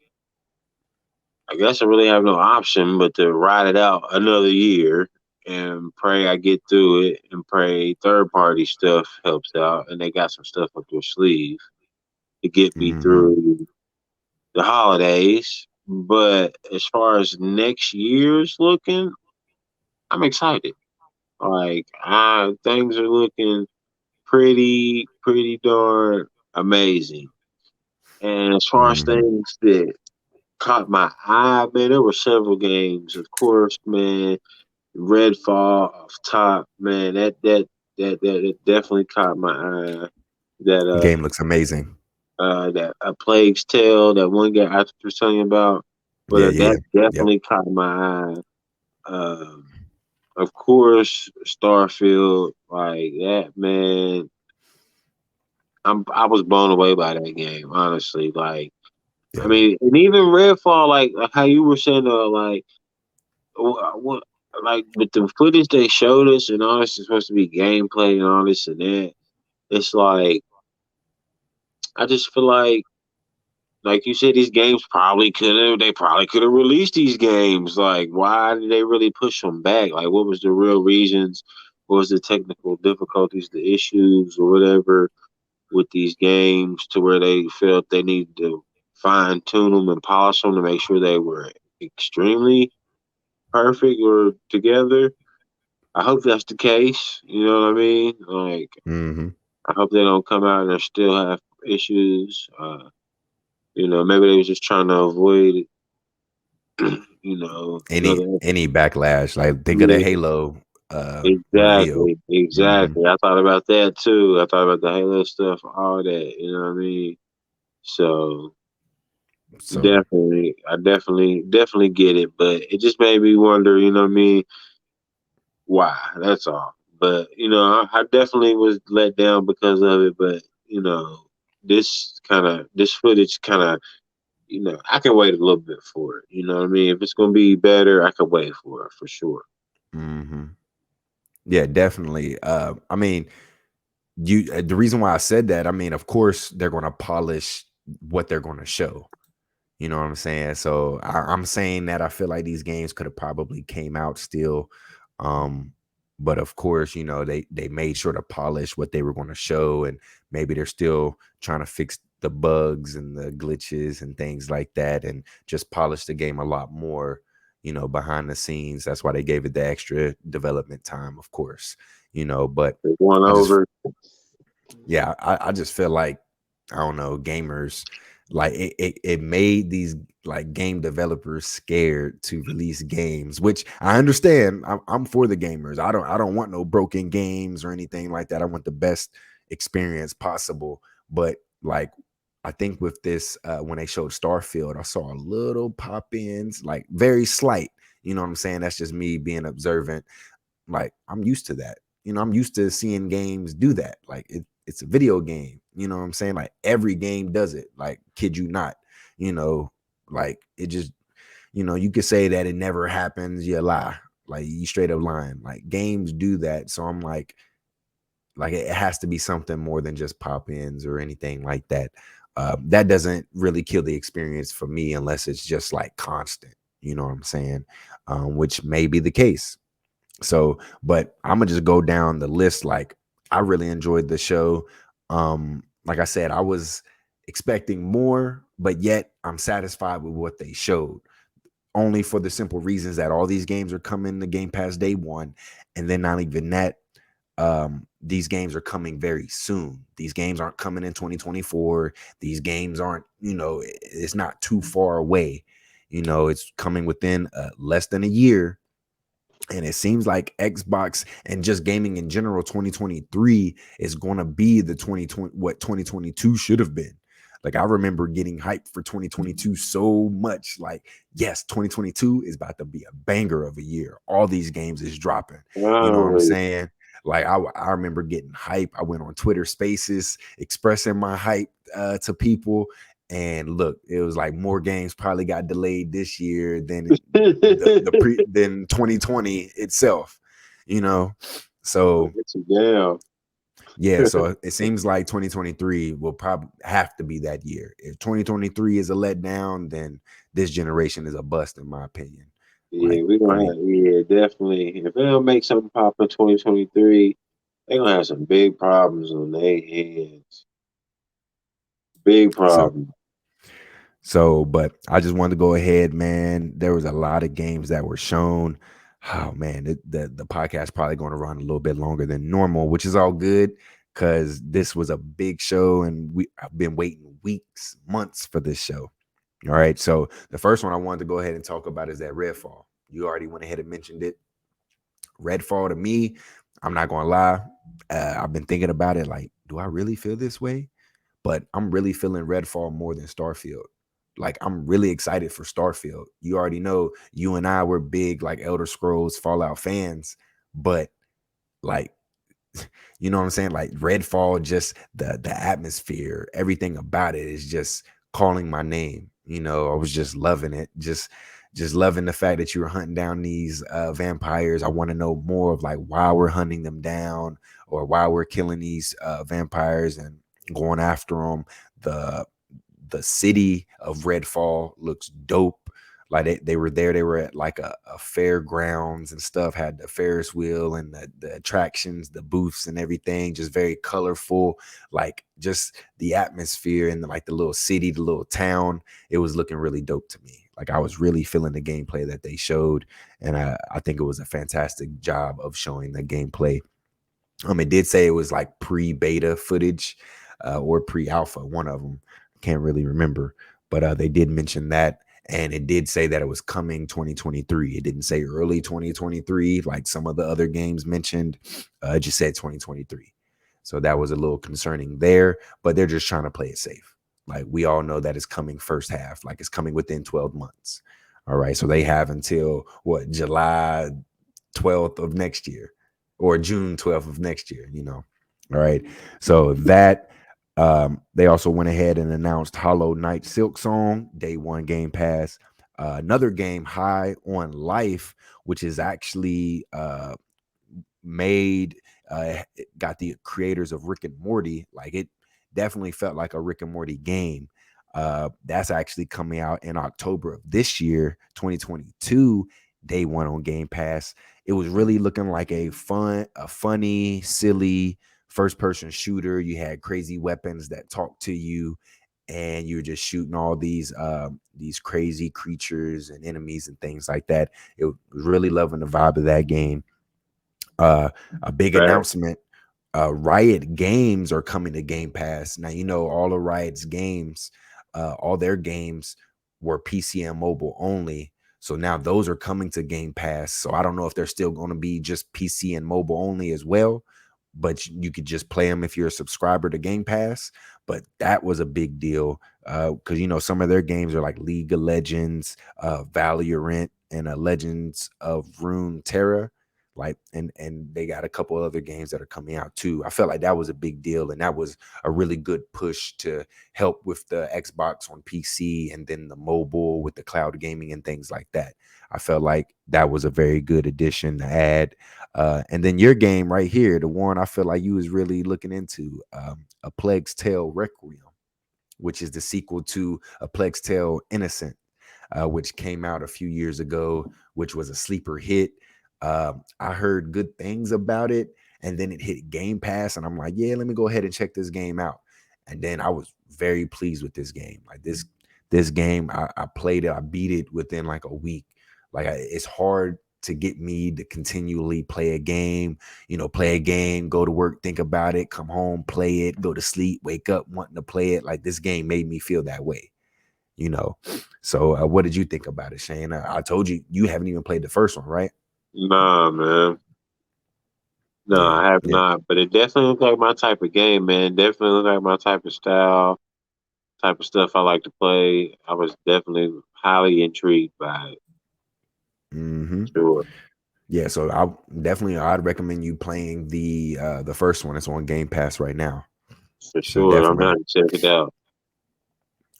I really have no option but to ride it out another year and pray I get through it and pray third party stuff helps out and they got some stuff up their sleeve to get me through the holidays. But as far as next year's looking, I'm excited. Like things are looking pretty darn amazing. And as far as things that caught my eye, man, there were several games. Of course, man, Redfall off top, man, that definitely caught my eye. Game looks amazing. That A Plague's Tale, that one guy I was telling you about, but Yeah. that definitely caught my eye. Of course, Starfield, like that, man. I was blown away by that game, honestly. Like, I Yeah. mean, and even Redfall, like how you were saying, like what, like with the footage they showed us, and all this is supposed to be gameplay and all this and that. It's I just feel like you said, these games they probably could have released these games. Like, why did they really push them back? Like, what was the real reasons? What was the technical difficulties, the issues, or whatever with these games to where they felt they needed to fine tune them and polish them to make sure they were extremely perfect or together. I hope that's the case. You know what I mean? Like, Mm-hmm. I hope they don't come out and they still have issues. Maybe they was just trying to avoid, another. Any backlash. Like think of the Yeah, Halo reveal. Mm-hmm. exactly. I thought about that too. I thought about the Halo stuff, all that. You know what I mean? So So definitely get it, but it just made me wonder. You know what I mean? Why? That's all. But I definitely was let down because of it. But this footage kind of, I can wait a little bit for it. You know what I mean? If it's gonna be better, I can wait for it for sure. mm-hmm. Yeah, definitely. I mean, the reason why I said that, I mean, of course, they're going to polish what they're going to show. You know what I'm saying? So I'm saying that I feel like these games could have probably came out still, um, but of course, they made sure to polish what they were going to show, and maybe they're still trying to fix the bugs and the glitches and things like that, and just polish the game a lot more. Behind the scenes. That's why they gave it the extra development time, of course. But They're going I just over. yeah, I just feel like I don't know, gamers like it made these like game developers scared to release games, which I understand. I'm for the gamers. I don't want no broken games or anything like that. I want the best experience possible. But like I think with this, when they showed Starfield, I saw a little pop-ins, like very slight. You know what I'm saying? That's just me being observant. Like I'm used to that. I'm used to seeing games do that. Like it's a video game. You know what I'm saying? Like every game does it. Like kid you not. You know, like it just. You could say that it never happens. You lie. Like you straight up lying. Like games do that. So I'm like it has to be something more than just pop-ins or anything like that. That doesn't really kill the experience for me unless it's just like constant. You know what I'm saying? Which may be the case. So, but I'm gonna just go down the list. Like, I really enjoyed the show. Like I said, I was expecting more, but yet I'm satisfied with what they showed. Only for the simple reasons that all these games are coming to Game Pass day one, and then not even that. These games are coming very soon. These games aren't coming in 2024. These games aren't, it's not too far away. It's coming within less than a year, and it seems like Xbox and just gaming in general, 2023 is going to be the 2020 what 2022 should have been. Like I remember getting hyped for 2022 so much. Like, yes, 2022 is about to be a banger of a year. All these games is dropping. You know what I'm Oh, saying? Like I remember getting hype. I went on Twitter Spaces expressing my hype to people. And look, it was like more games probably got delayed this year than than 2020 itself, you know. So it's a damn. yeah, so it seems like 2023 will probably have to be that year. If 2023 is a letdown, then this generation is a bust, in my opinion. Yeah, Like, we I gonna mean, have. Yeah, definitely. If they don't make something pop in 2023, they gonna have some big problems on their hands. Big so problem. but I just wanted to go ahead, man. There was a lot of games that were shown. Oh man, the podcast probably going to run a little bit longer than normal, which is all good because this was a big show, and I've been waiting weeks, months for this show. All right, so the first one I wanted to go ahead and talk about is that Redfall. You already went ahead and mentioned it. Redfall to me, I'm not gonna lie. I've been thinking about it. Like, do I really feel this way? But I'm really feeling Redfall more than Starfield. like I'm really excited for Starfield. You already know you and I were big like Elder Scrolls Fallout fans, but like you know what I'm saying? Like Redfall, just the atmosphere, everything about it is just calling my name. You know, I was just loving it. Just loving the fact that you were hunting down these vampires. I want to know more of like why we're hunting them down or why we're killing these vampires and going after them. The the city of Redfall looks dope. Like they were there, they were at like a fairgrounds and stuff, had the Ferris wheel and the attractions, the booths and everything, just very colorful, like just the atmosphere and like the little city, the little town. It was looking really dope to me. Like I was really feeling the gameplay that they showed, and I think it was a fantastic job of showing the gameplay. It did say it was like pre-beta footage or pre-alpha, one of them. Can't really remember, but they did mention that, and it did say that it was coming 2023. It didn't say early 2023 like some of the other games mentioned. It just said 2023. So that was a little concerning there, but they're just trying to play it safe. Like we all know that it's coming first half, like it's coming within 12 months. All right, so they have until what, July 12th of next year or June 12th of next year, you know. All right. So that they also went ahead and announced Hollow Knight Silk Song, day one Game Pass. Another game, High on Life, which is actually made, got the creators of Rick and Morty. Like it definitely felt like a Rick and Morty game. That's actually coming out in October of this year, 2022, day one on Game Pass. It was really looking like a funny, silly first person shooter. You had crazy weapons that talk to you, and you're just shooting all these crazy creatures and enemies and things like that. It was really loving the vibe of that game. A big announcement. Riot Games are coming to Game Pass. Now, you know, all of Riot's games, all their games were PC and mobile only. So now those are coming to Game Pass. So I don't know if they're still going to be just PC and mobile only as well, but you could just play them if you're a subscriber to Game Pass. But that was a big deal because, you know, some of their games are like League of Legends, Valorant, and Legends of Runeterra. Like and they got a couple other games that are coming out too. I felt like that was a big deal, and that was a really good push to help with the Xbox on PC and then the mobile with the cloud gaming and things like that. I felt like that was a very good addition to add. And then your game right here, the one I feel like you was really looking into, A Plague's Tale Requiem, which is the sequel to A Plague's Tale Innocent, which came out a few years ago, which was a sleeper hit. I heard good things about it, and then it hit Game Pass, and I'm like, yeah, let me go ahead and check this game out. And then I was very pleased with this game. Like this game, I played it, I beat it within like a week. Like it's hard to get me to continually play a game, you know, play a game, go to work, think about it, come home, play it, go to sleep, wake up wanting to play it. Like this game made me feel that way, you know. So what did you think about it, Shane? I told you you haven't even played the first one, right? Nah, man. No, Yeah, I have yeah. not. But it definitely looks like my type of game, man. Definitely look like my type of style, type of stuff I like to play. I was definitely highly intrigued by it. Mm-hmm. Sure. Yeah, so I'd recommend you playing the first one. It's on Game Pass right now. For So sure. I'm definitely. going to check it out.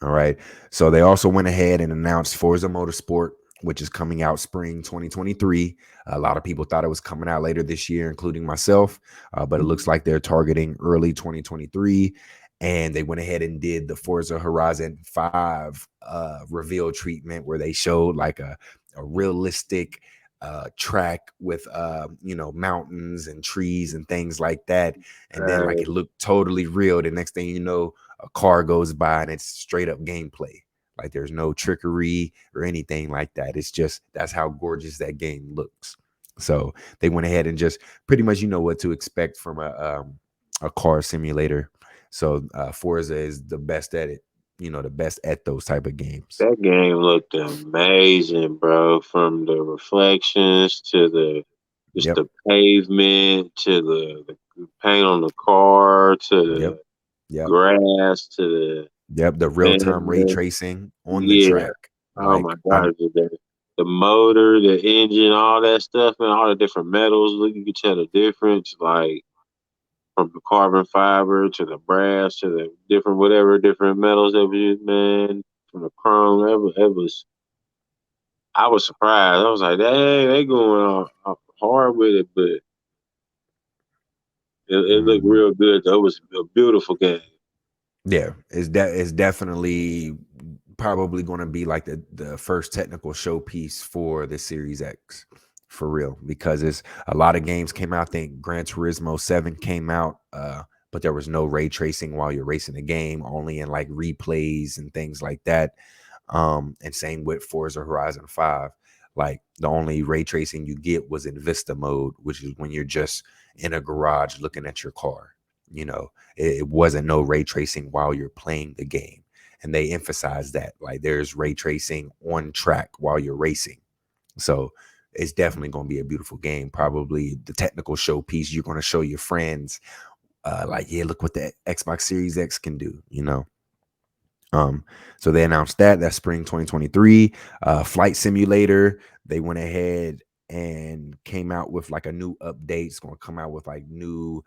All right. So they also went ahead and announced Forza Motorsport, which is coming out spring 2023. A lot of people thought it was coming out later this year, including myself, but it looks like they're targeting early 2023. And they went ahead and did the Forza Horizon 5 reveal treatment where they showed like a realistic track with you know, mountains and trees and things like that, and then like it looked totally real. The next thing you know, a car goes by and it's straight up gameplay. Like there's no trickery or anything like that. It's just that's how gorgeous that game looks. So they went ahead and just pretty much, you know, what to expect from a car simulator. So Forza is the best at it, you know, the best at those type of games. That game looked amazing, bro. From the reflections to the just Yep. the pavement to the paint on the car to Yep. the Yep. grass to the Yep, the real-time ray Man, tracing on the yeah. track. Oh my Like I'm gosh, the motor, the engine, all that stuff, and all the different metals. Look, you can tell the difference, like from the carbon fiber to the brass to the different whatever different metals that was used, man. From the chrome, it was. I was surprised. I was like, "Dang, they going hard with it," but it looked mhm. real good. Though. It was a beautiful game. Yeah, it's definitely probably going to be like the first technical showpiece for the Series X for real, because it's a lot of games came out. I think Gran Turismo 7 came out, but there was no ray tracing while you're racing the game, only in like replays and things like that. And same with Forza Horizon 5. Like the only ray tracing you get was in Vista mode, which is when you're just in a garage looking at your car. You know, it wasn't no ray tracing while you're playing the game. And they emphasize that like there's ray tracing on track while you're racing. So it's definitely going to be a beautiful game. Probably the technical showpiece you're going to show your friends. Like, yeah, look what the Xbox Series X can do, you know. So they announced that spring 2023. Flight Simulator, they went ahead and came out with like a new update. It's going to come out with like new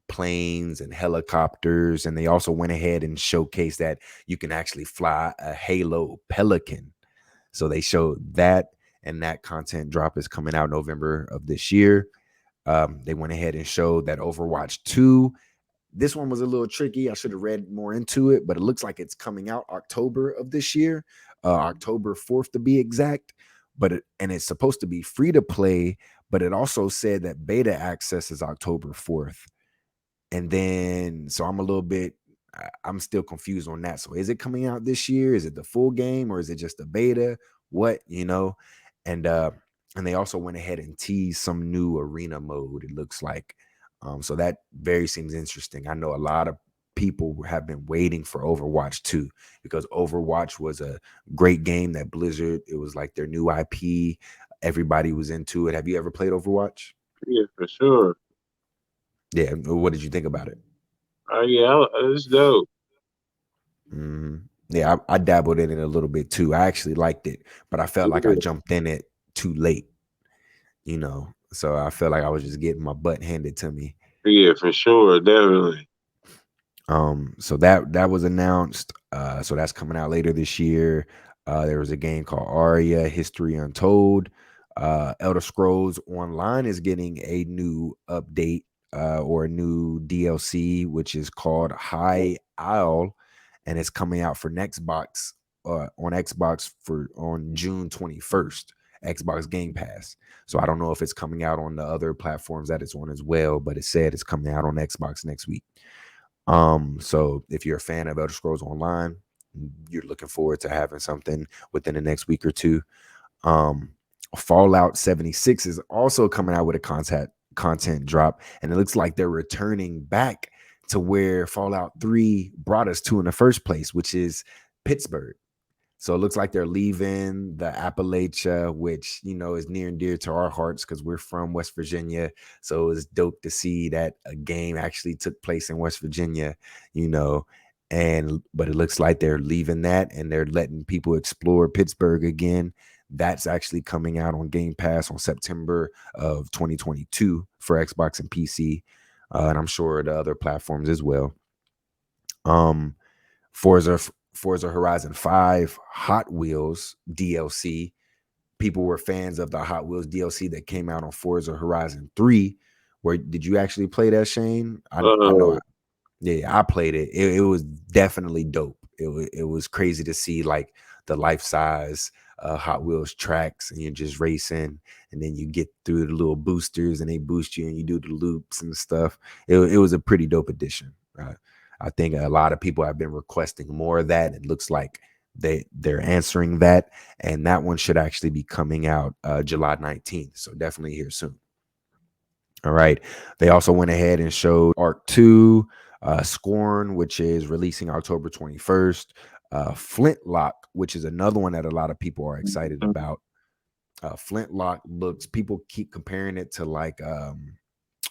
planes and helicopters, and they also went ahead and showcased that you can actually fly a Halo Pelican. So they showed that, and that content drop is coming out November of this year. They went ahead and showed that Overwatch 2, this one was a little tricky. I should have read more into it, but it looks like it's coming out October of this year, October 4th to be exact. And it's supposed to be free to play, but it also said that beta access is October 4th. And then, so I'm a little bit, I'm still confused on that. So is it coming out this year? Is it the full game or is it just a beta? What, you know? And and they also went ahead and teased some new arena mode, it looks like. So that very seems interesting. I know a lot of people have been waiting for Overwatch 2 because Overwatch was a great game that Blizzard, it was like their new IP. Everybody was into it. Have you ever played Overwatch? Yeah, for sure. Yeah. What did you think about it? Oh yeah, it's dope. Yeah, I dabbled in it a little bit too. I actually liked it, but I felt like I Yeah, jumped in it too late, you know. So I felt like I was just getting my butt handed to me. yeah, for sure, definitely. So that was announced. So that's coming out later this year. There was a game called Aria History Untold. Elder Scrolls Online is getting a new update or a new DLC, which is called High Isle, and it's coming out for Xbox on Xbox for on June 21st. Xbox Game Pass. So I don't know if it's coming out on the other platforms that it's on as well, but it said it's coming out on Xbox next week. So if you're a fan of Elder Scrolls Online, you're looking forward to having something within the next week or two. Um, Fallout 76 is also coming out with a content drop, and it looks like they're returning back to where Fallout 3 brought us to in the first place, which is Pittsburgh. So it looks like they're leaving the Appalachia, which, you know, is near and dear to our hearts because we're from West Virginia. So it's dope to see that a game actually took place in West Virginia, you know. But it looks like they're leaving that and they're letting people explore Pittsburgh again. That's actually coming out on Game Pass on September of 2022 for Xbox and PC. And I'm sure the other platforms as well. Um, Forza Forza Horizon 5 Hot Wheels DLC. People were fans of the Hot Wheels DLC that came out on Forza Horizon 3. Where did you actually play that, Shane? I know Uh, yeah, I played it. It was definitely dope. It was crazy to see like the life size Hot Wheels tracks, and you're just racing, and then you get through the little boosters, and they boost you, and you do the loops and stuff. It was a pretty dope addition. I think a lot of people have been requesting more of that. It looks like they're answering that, and that one should actually be coming out July 19th. So definitely here soon. All right. They also went ahead and showed Arc 2, Scorn, which is releasing October 21st, Flintlock, which is another one that a lot of people are excited about. Flintlock looks, people keep comparing it to like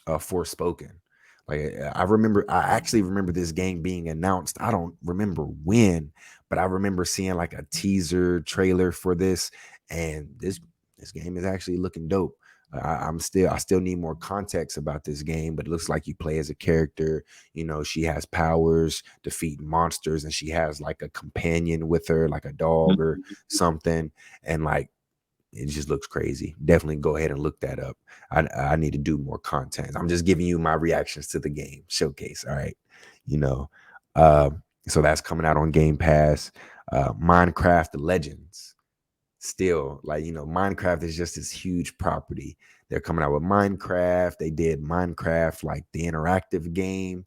Forspoken. Like I actually remember this game being announced. I don't remember when, but I remember seeing like a teaser trailer for this, and this game is actually looking dope. I still need more context about this game, but it looks like you play as a character. You know, she has powers, defeating monsters, and she has like a companion with her, like a dog or something. And like it just looks crazy. Definitely go ahead and look that up. I need to do more content. I'm just giving you my reactions to the game showcase. All right. You know, uh, so that's coming out on Game Pass. Minecraft Legends. Still, like, you know, Minecraft is just this huge property. They're coming out with Minecraft. They did Minecraft, like the interactive game,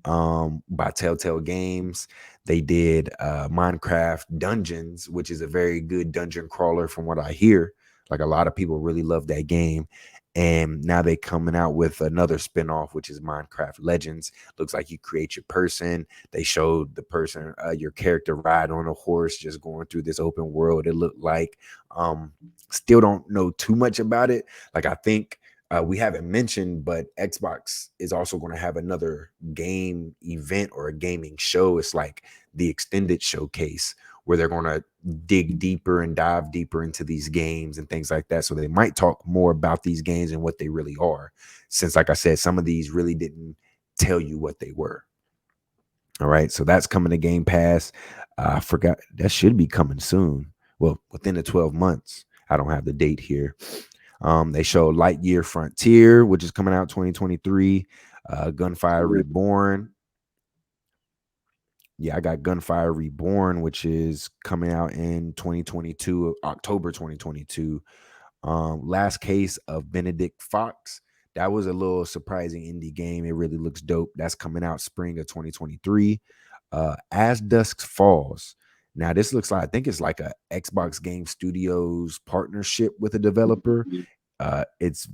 by Telltale Games. They did Minecraft Dungeons, which is a very good dungeon crawler from what I hear. Like a lot of people really love that game. And now they coming out with another spinoff, which is Minecraft Legends. Looks like you create your person. They showed the person, your character ride on a horse, just going through this open world. It looked like, still don't know too much about it. Like I think we haven't mentioned, but Xbox is also going to have another game event or a gaming show. It's like the extended showcase where they're going to dig deeper and dive deeper into these games and things like that. So they might talk more about these games and what they really are. Since, like I said, some of these really didn't tell you what they were. All right. So that's coming to Game Pass. I forgot that should be coming soon. Well, within the 12 months. I don't have the date here. They show Lightyear Frontier, which is coming out 2023. Gunfire Reborn. Yeah, I got Gunfire Reborn, which is coming out in 2022, October 2022. Last Case of Benedict Fox. That was a little surprising indie game. It really looks dope. That's coming out spring of 2023. As Dusks Falls. Now, this looks like, I think it's like a Xbox Game Studios partnership with a developer. It's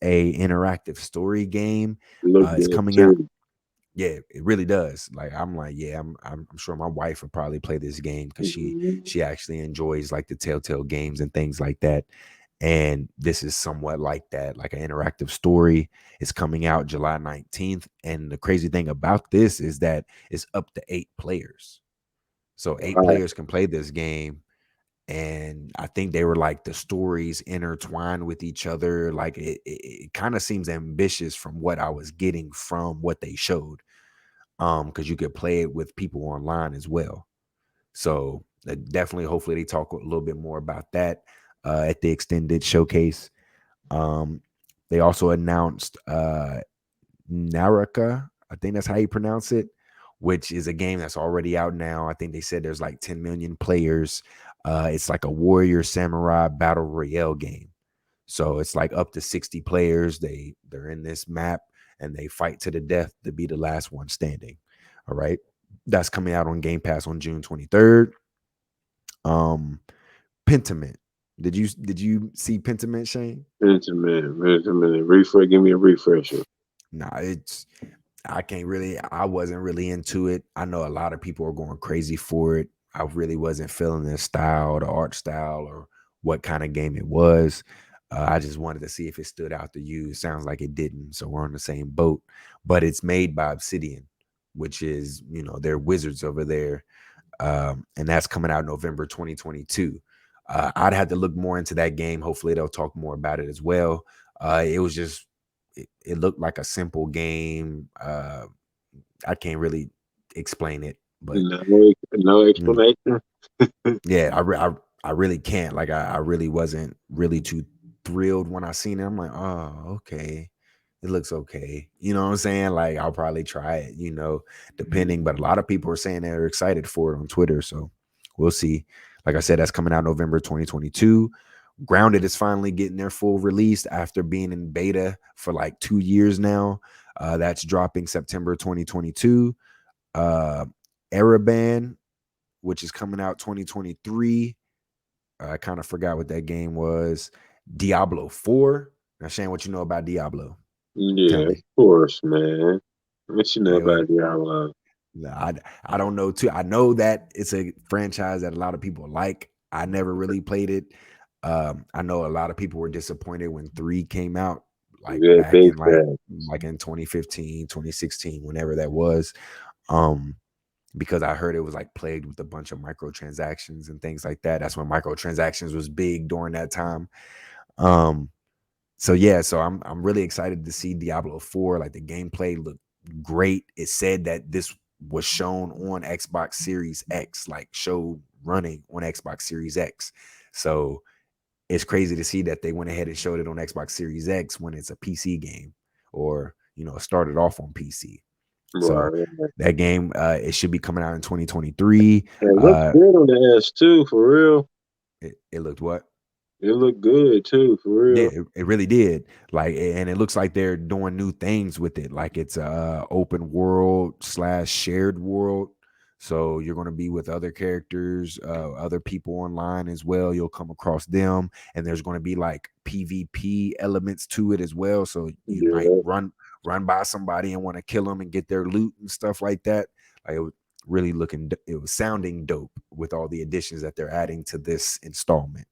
a interactive story game. Look It's good coming out. too. Yeah, it really does. Like I'm like, yeah, I'm sure my wife would probably play this game because she actually enjoys like the Telltale games and things like that. And this is somewhat like that, like an interactive story. It's coming out July 19th. And the crazy thing about this is that it's up to 8 players. So 8 players can play this game. And I think they were like the stories intertwined with each other. Like it kind of seems ambitious from what I was getting from what they showed. Because you could play it with people online as well. So definitely, hopefully, they talk a little bit more about that at the extended showcase. Um, they also announced Naraka, I think that's how you pronounce it, which is a game that's already out now. I think they said there's like 10 million players. It's like a warrior samurai battle royale game. So it's like up to 60 players. They're in this map and they fight to the death to be the last one standing. All right. That's coming out on Game Pass on June 23rd. Um Pentiment. Did you see Pentiment, Shane? Intimate. Refresh. Give me a refresher. Nah, I wasn't really into it. I know a lot of people are going crazy for it. I really wasn't feeling the style, the art style, or what kind of game it was. I just wanted to see if it stood out to you. It sounds like it didn't, so we're on the same boat. But it's made by Obsidian, which is, they're wizards over there. And that's coming out November 2022. I'd have to look more into that game. Hopefully they'll talk more about it as well. It was just, it looked like a simple game. I can't really explain it, but No mm, explanation. yeah, I really can't. Like I really wasn't really too thrilled when I seen it. I'm like, oh, okay. It looks okay. You know what I'm saying? Like I'll probably try it, depending. But a lot of people are saying they're excited for it on Twitter. So we'll see. Like I said, that's coming out November 2022. Grounded is finally getting their full release after being in beta for like 2 years now. That's dropping September 2022. Uh Araban, which is coming out 2023. I kind of forgot what that game was. Diablo 4. Now, Shane, what you know about Diablo? Tell Yeah, of me. course, man. What you know Hey, about Diablo? I don't know too. I know that it's a franchise that a lot of people like. I never really played it. I know a lot of people were disappointed when 3 came out. like Yeah, back big in fact. like in 2015, 2016, whenever that was. Um, because I heard it was like plagued with a bunch of microtransactions and things like that. That's when microtransactions was big during that time. Um, so yeah, so I'm really excited to see Diablo 4. Like the gameplay looked great. It said that this was shown on Xbox Series X, like showed running on Xbox Series X. So it's crazy to see that they went ahead and showed it on Xbox Series X when it's a PC game, or started off on PC. So Right. that game, it should be coming out in 2023. It looks good on the S too, for real. It looked what? It looked good too, for Yeah, real. it really did. Like, and it looks like they're doing new things with it. Like it's a open world / shared world. So you're going to be with other characters, other people online as well. You'll come across them, and there's going to be like PvP elements to it as well. So you might Yeah, run by somebody and want to kill them and get their loot and stuff like that. Like it was really it was sounding dope with all the additions that they're adding to this installment.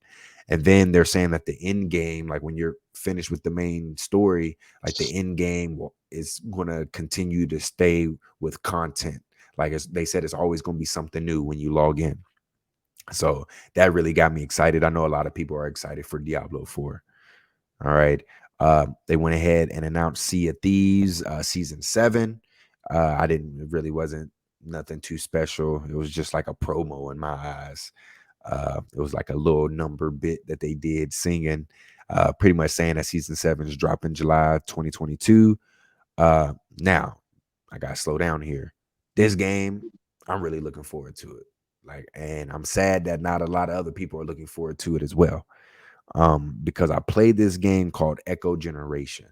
And then they're saying that the end game, like when you're finished with the main story, like the end game is going to continue to stay with content. Like they said, it's always going to be something new when you log in. So that really got me excited. I know a lot of people are excited for Diablo 4. All right. They went ahead and announced Sea of Thieves season 7. It really wasn't nothing too special. It was just like a promo in my eyes. It was like a little number bit that they did singing, pretty much saying that season 7 is dropping July 2022. Now, I got to slow down here. This game, I'm really looking forward to it. Like, and I'm sad that not a lot of other people are looking forward to it as well. Because I played this game called Echo Generation.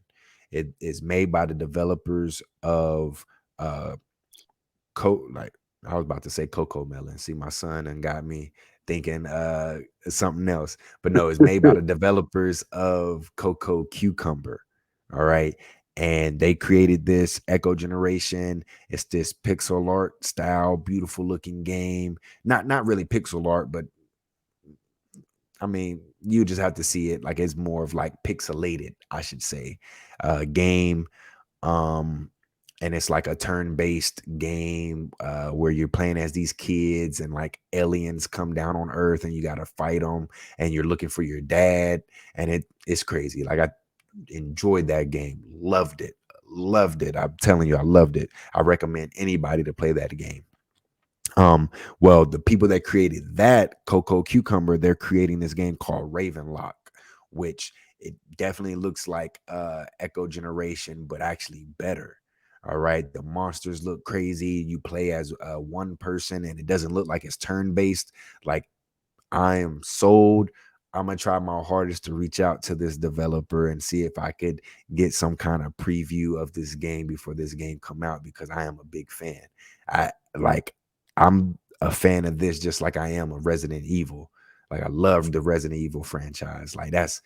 It is made by the developers of uh, like I was about to say Coco Melon. See, my son and got me thinking something else. But no, it's made by the developers of Coco Cucumber. All right. And they created this Echo Generation. It's this pixel art style, beautiful looking game. Not really pixel art, but I mean, you just have to see it. Like it's more of like pixelated, I should say, game. Um, and it's like a turn-based game where you're playing as these kids and like aliens come down on Earth and you got to fight them and you're looking for your dad, and it's crazy. Like I enjoyed that game, loved it. I'm telling you, I loved it. I recommend anybody to play that game. Well, the people that created that Coco Cucumber, they're creating this game called Ravenlock, which it definitely looks like Echo Generation, but actually better. All right, the monsters look crazy. You play as one person, and it doesn't look like it's turn based. Like I am sold. I'm gonna try my hardest to reach out to this developer and see if I could get some kind of preview of this game before this game come out, because I am a big fan. I like I'm a fan of this just like I am of Resident Evil. Like I love the Resident Evil franchise. Like that's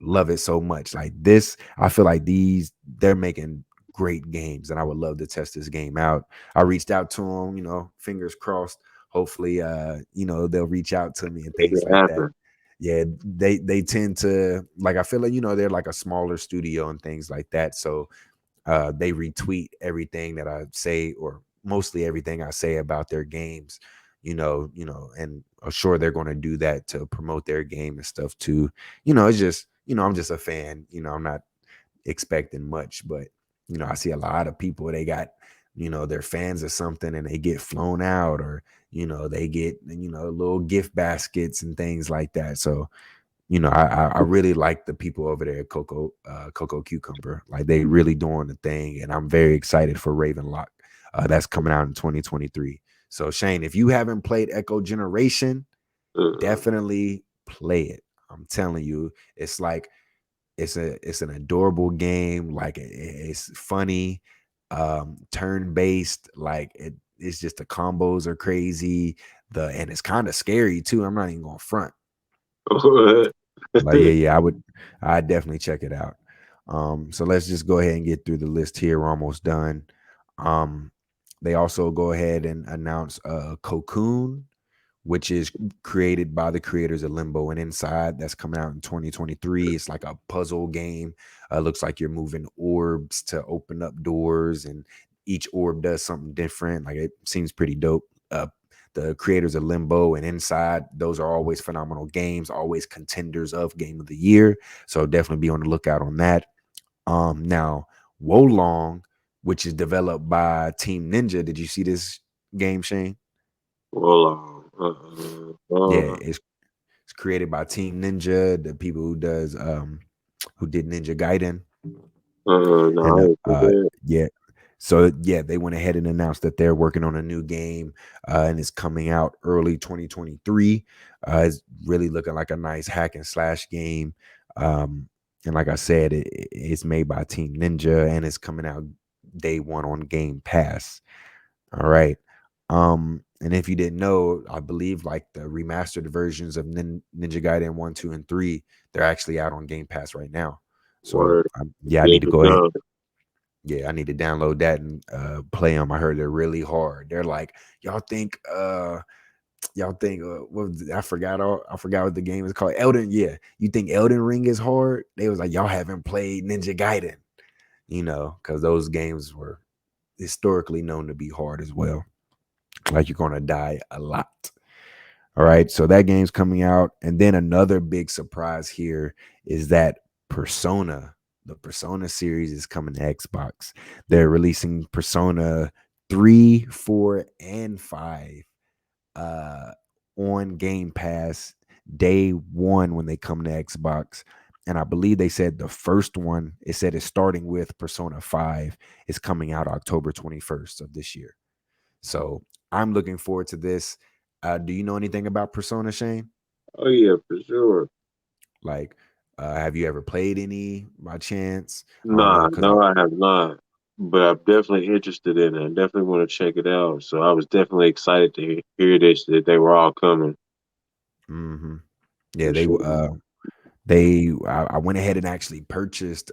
love it so much. Like this, I feel like they're making great games, and I would love to test this game out. I reached out to them, fingers crossed. Hopefully, they'll reach out to me and make things it like that. happen. Yeah, they tend to, like, I feel like, they're like a smaller studio and things like that. So they retweet everything that I say, or mostly everything I say about their games, and I'm sure they're going to do that to promote their game and stuff too. It's just, I'm just a fan. I'm not expecting much, but I see a lot of people, they got, they're fans of something and they get flown out, or they get, little gift baskets and things like that. So I really like the people over there at Coco Cucumber. Like they really doing the thing, and I'm very excited for Ravenlock. That's coming out in 2023. So Shane, if you haven't played Echo Generation, Mm. definitely play it. I'm telling you, it's like it's an adorable game. Like it's funny, turn based. Like it's just the combos are crazy. And it's kind of scary too. I'm not even gonna front. Like, yeah, I'd definitely check it out. So let's just go ahead and get through the list here. We're almost done. They also go ahead and announce Cocoon, which is created by the creators of Limbo and Inside. That's coming out in 2023. It's like a puzzle game. Looks like you're moving orbs to open up doors, and each orb does something different. Like, it seems pretty dope. The creators of Limbo and Inside, those are always phenomenal games, always contenders of Game of the Year. So definitely be on the lookout on that. Now, Wolong, which is developed by Team Ninja. Did you see this game, Shane? Yeah, it's created by Team Ninja, the people who did Ninja Gaiden. And no, yeah. So yeah, they went ahead and announced that they're working on a new game, and it's coming out early 2023. It's really looking like a nice hack and slash game. And like I said, it's made by Team Ninja, and it's coming out day one on Game Pass. All right. And if you didn't know, I believe like the remastered versions of Ninja Gaiden 1, 2, and 3, they're actually out on Game Pass right now. So word. yeah, I Yeah, need to go ahead. no. Yeah, I need to download that and play them. I heard they're really hard. They're like, I forgot what the game is called. Elden, yeah. You think Elden Ring is hard? They was like, y'all haven't played Ninja Gaiden, because those games were historically known to be hard as well. Like, you're gonna die a lot. All right, so that game's coming out. And then another big surprise here is that the Persona series is coming to Xbox. They're releasing Persona 3, 4, and 5 on Game Pass day one when they come to Xbox. And I believe they said the first one, it said it's starting with Persona 5, is coming out October 21st of this year. So I'm looking forward to this. Do you know anything about Persona, Shane? Oh yeah, for sure. Like, have you ever played any by chance? I don't know, Nah, because no, I have not. But I'm definitely interested in it. I definitely want to check it out. So I was definitely excited to hear this that they were all coming yeah, for sure. I went ahead and actually purchased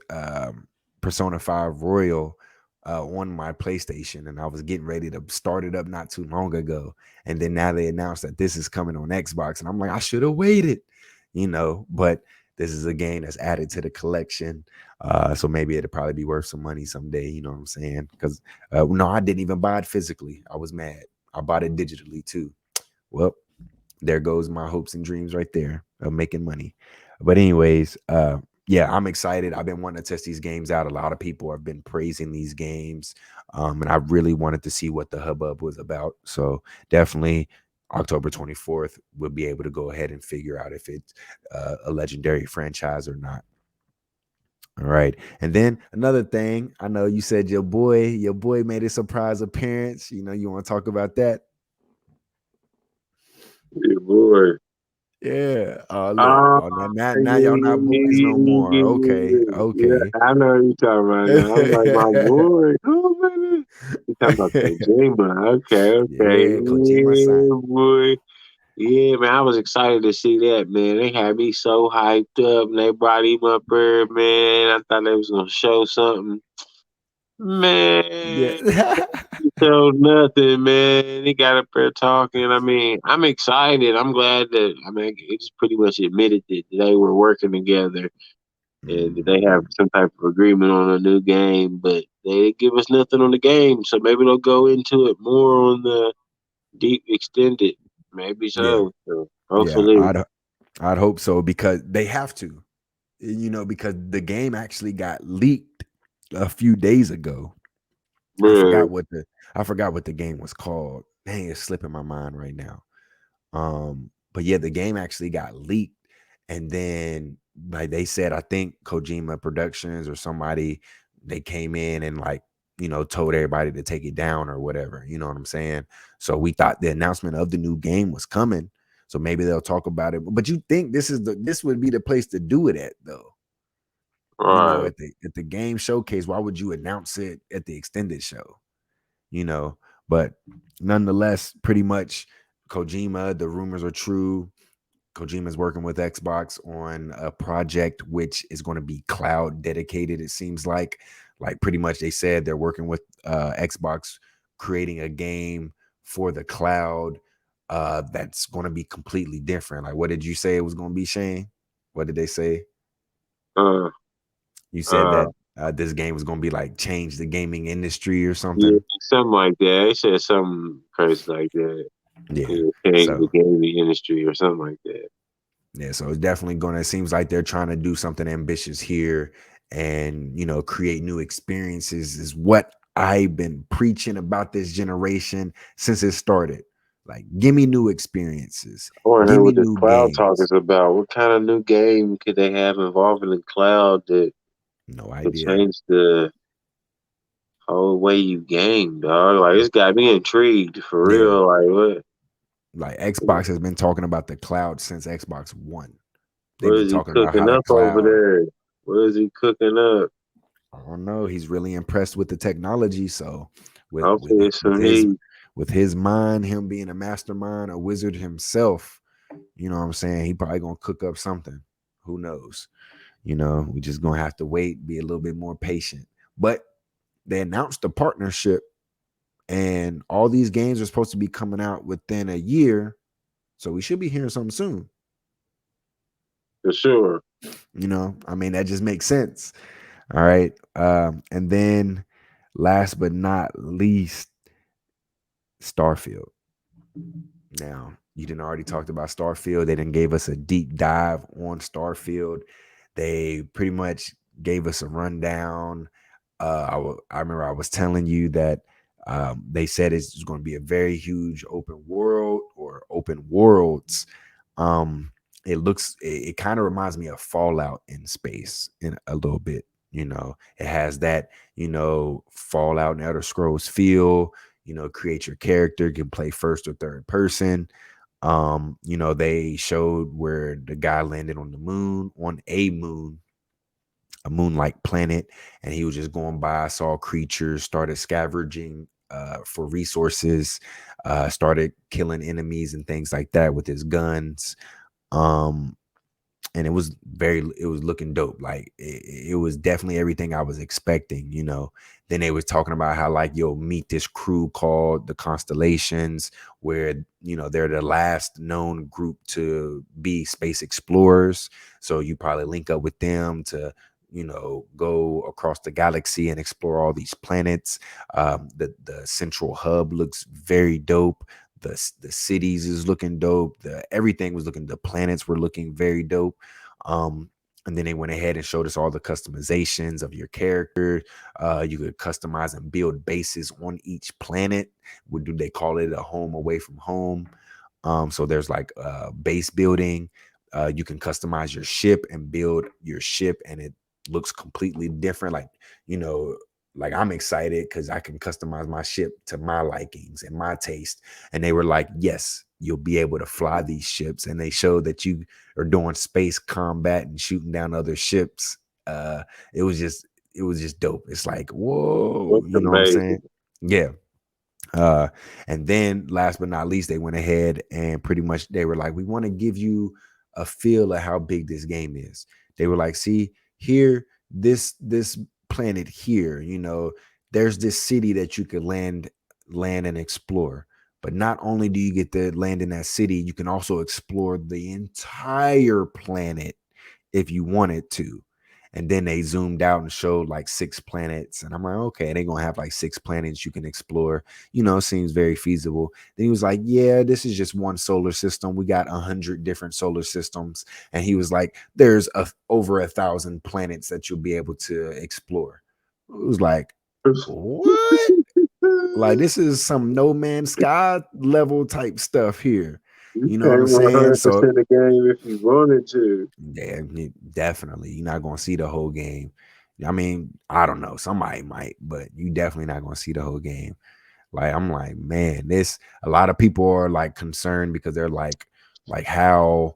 Persona 5 Royal on my PlayStation, and I was getting ready to start it up not too long ago. And then now they announced that this is coming on Xbox, and I'm like, I should have waited, but this is a game that's added to the collection. So maybe it'll probably be worth some money someday, you know what I'm saying? Because no, I didn't even buy it physically. I was mad. I bought it digitally too. Well, there goes my hopes and dreams right there of making money. But anyways, yeah, I'm excited. I've been wanting to test these games out. A lot of people have been praising these games, and I really wanted to see what the hubbub was about. So definitely October 24th, we'll be able to go ahead and figure out if it's a legendary franchise or not. All right. And then another thing, I know you said your boy made a surprise appearance. You want to talk about that? Yeah, boy. Yeah. Oh, look. Oh, Oh, now y'all not boys no more. Okay. yeah, yeah, Okay. I know what you're talking about now. I'm like, my boy, who, man? You talking about Kojima? Okay, okay, Yeah, Kojima-san. yeah, boy. Yeah, man, I was excited to see that, man. They had me so hyped up, and they brought him up there, man. I thought they was gonna show something. Yeah. Man, he showed nothing, man. He got up there talking. I mean, I'm excited. I'm glad that, I mean, it's pretty much admitted that they were working together and that they have Mhm. some type of agreement on a new game, but they didn't give us nothing on the game. So maybe they'll go into it more on the deep extended. Maybe Yeah. so. So Yeah. hopefully. I'd hope so, because they have to, because the game actually got leaked a few days ago. I Bruh. forgot what the game was called. Dang, it's slipping my mind right now. But yeah, the game actually got leaked, and then like they said, I think Kojima Productions or somebody, they came in and like, told everybody to take it down or whatever. You know what I'm saying? So we thought the announcement of the new game was coming. So maybe they'll talk about it. But you think this would be the place to do it at, though? Right. At the game showcase, why would you announce it at the extended show? But nonetheless, pretty much Kojima, the rumors are true. Kojima's working with Xbox on a project which is going to be cloud dedicated. It seems like pretty much they said they're working with Xbox, creating a game for the cloud, that's going to be completely different. Like, what did you say it was going to be, Shane? What did they say? Uh, You said uh, that this game was going to be like change the gaming industry or yeah, something. something like that. They said something crazy like that. Yeah. Yeah, change the So gaming industry or something like that. yeah, so it's definitely going to, it seems like they're trying to do something ambitious here and, create new experiences is what I've been preaching about this generation since it started. Like, give me new experiences, I want to give hear me what this new cloud talk is games. about. What kind of new game could they have involving the cloud that No could idea. change the whole way you game, dog? Like, it's got me intrigued for Yeah. real. Like, what? Like Xbox has been talking about the cloud since Xbox One. They've What been is he talking about how cooking the up over cloud, there? What is he cooking up? I don't know, he's really impressed with the technology. So with with Hopefully, it's with some his heat. with his mind, him being a mastermind, a wizard himself, you know what I'm saying? He probably gonna cook up something. Who knows? We just gonna have to wait, be a little bit more patient. But they announced a partnership, and all these games are supposed to be coming out within a year. So we should be hearing something soon. For sure. I mean, that just makes sense. All right. And then last but not least, Starfield. Now, you didn't already talked about Starfield. They didn't gave us a deep dive on Starfield. They pretty much gave us a rundown. I remember I was telling you that they said it's going to be a very huge open world or open worlds. Um, it kind of reminds me of Fallout in space in a little bit. It has that, Fallout and Elder Scrolls feel. Create your character, can play first or third person. They showed where the guy landed on the moon, on a moon-like planet, and he was just going by, saw creatures, started scavenging for resources, started killing enemies and things like that with his guns. Um, and it was looking dope. Like it was definitely everything I was expecting. Then they was talking about how like you'll meet this crew called the Constellations, where they're the last known group to be space explorers. So you probably link up with them to go across the galaxy and explore all these planets. The central hub looks very dope. The cities is looking dope. Everything was looking, the planets were looking very dope. um and then they went ahead and showed us all the customizations of your character. You could customize and build bases on each planet. What do they call it? A home away from home. So there's like base building. You can customize your ship and build your ship, and it looks completely different. You know, like I'm excited because I can customize my ship to my likings and my taste. And they were like, yes, you'll be able to fly these ships. And they showed that you are doing space combat and shooting down other ships. Uh, it was just dope. It's like, whoa, That's you know what I'm saying? amazing. Yeah. Uh, and then last but not least, they went ahead and pretty much they were like, we want to give you a feel of how big this game is. They were like, see here, this planet here, there's this city that you could land and explore. But not only do you get to land in that city, you can also explore the entire planet if you wanted to. And then they zoomed out and showed like 6 planets. And I'm like, okay, they're gonna have like 6 planets you can explore. Seems very feasible. Then he was like, yeah, this is just one solar system. We got 100 different solar systems. And he was like, there's over 1,000 planets that you'll be able to explore. It was like, what? Like, this is some No Man's Sky level type stuff here. You You know what I'm came saying? 100% So of the game if you wanted to. yeah, definitely. You're not gonna see the whole game. I mean, I don't know. Somebody might, but you definitely not gonna see the whole game. Like, I'm like, man, this a lot of people are like concerned because they're like how,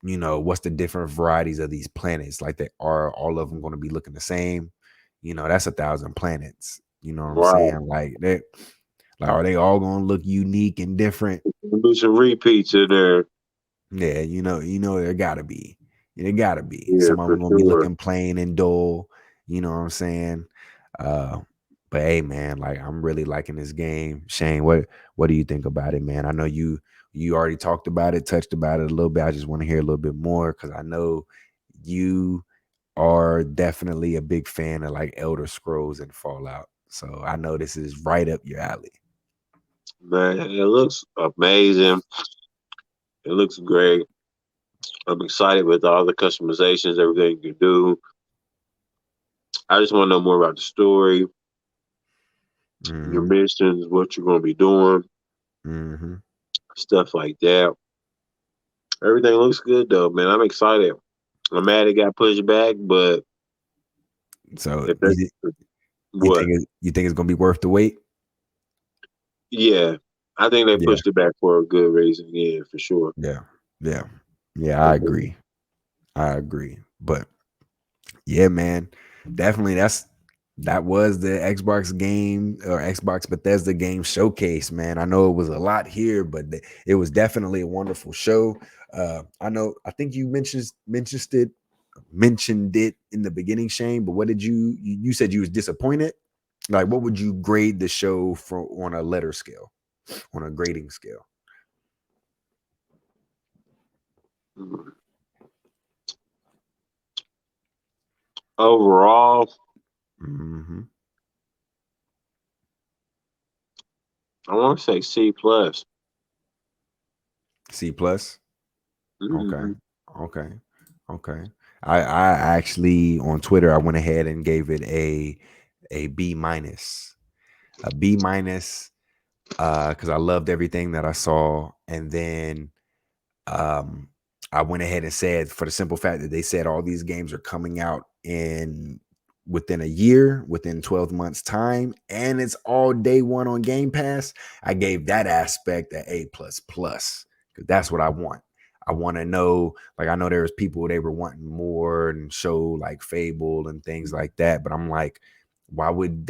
what's the different varieties of these planets? Like, they are all of them gonna be looking the same? That's 1,000 planets. You know what I'm Wow. saying? Like, are they all gonna look unique and different? There'll be some repeats in there. Yeah, there gotta be. There gotta be. Yeah, Some of for them gonna be sure. looking plain and dull. You know what I'm saying? Uh, But hey, man, like I'm really liking this game. Shane, what do you think about it, man? I know you already talked about it, touched about it a little bit. I just want to hear a little bit more because I know you are definitely a big fan of like Elder Scrolls and Fallout. So I know this is right up your alley. Man, it looks amazing. It looks great. I'm excited with all the customizations, everything you can do. I just want to know more about the story, your Mm-hmm. missions, what you're going to be doing, Mm-hmm. stuff like that. Everything looks good though, man. I'm excited. I'm mad it got pushed back, but So if that what? you think it's gonna be worth the wait? Yeah, I think they Yeah, pushed it back for a good reason. Yeah, for sure. yeah, yeah, yeah. I agree. I agree. But yeah, man, definitely that was the Xbox game or Xbox Bethesda game showcase, man. I know it was a lot here, but it was definitely a wonderful show. I think you mentioned it in the beginning, Shane, but what did you said you was disappointed? Like what would you grade the show for on a letter scale, on a grading scale? Mhm. Overall, Mm-hmm. I want to say C plus. C plus. Okay. Mm-hmm. Okay. Okay. I actually on Twitter I went ahead and gave it a B minus. A B minus because I loved everything that I saw. And then um I went ahead and said for the simple fact that they said all these games are coming out in within a year, within 12 months time, and it's all day one on Game Pass. I gave that aspect a A plus plus because that's what I want. I want to know, like I know there's people they were wanting more and show like Fable and things like that, but I'm like, why would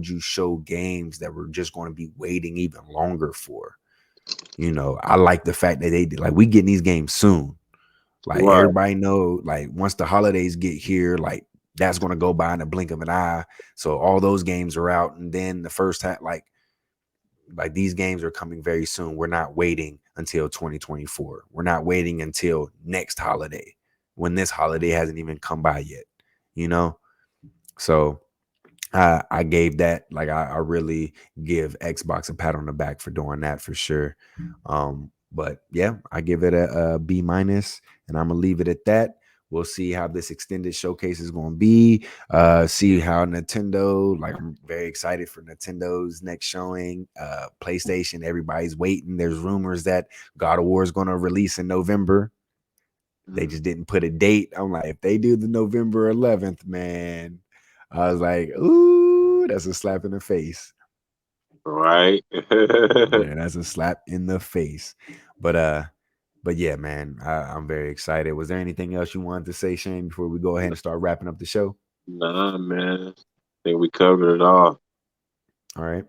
you show games that we're just going to be waiting even longer for? You know, I like the fact that they did like we getting these games soon. Like Right. everybody know, like once the holidays get here, like that's gonna go by in a blink of an eye. So all those games are out, and then the first half, like these games are coming very soon. We're not waiting until 2024. We're not waiting until next holiday when this holiday hasn't even come by yet. You know, so I gave that like I really give Xbox a pat on the back for doing that for sure. But yeah, I give it a B minus, and I'm gonna leave it at that. We'll see how this extended showcase is gonna be. See how Nintendo. Like I'm very excited for Nintendo's next showing. PlayStation. Everybody's waiting. There's rumors that God of War is gonna release in November. They just didn't put a date. I'm like, if they do the November 11th, man, I was like, ooh, that's a slap in the face. Right. Yeah, that's a slap in the face. But but yeah, man, I'm very excited. Was there anything else you wanted to say, Shane, before we go ahead and start wrapping up the show? Nah, man. I think we covered it all. All right.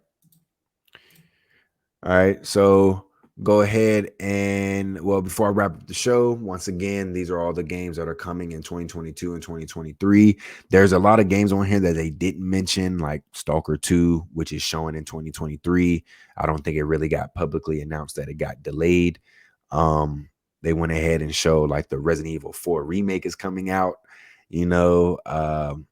All right. So go ahead and well, before I wrap up the show, once again, these are all the games that are coming in 2022 and 2023. There's a lot of games on here that they didn't mention, like Stalker 2, which is showing in 2023. I don't think it really got publicly announced that it got delayed. They went ahead and showed like the Resident Evil 4 remake is coming out, you know. And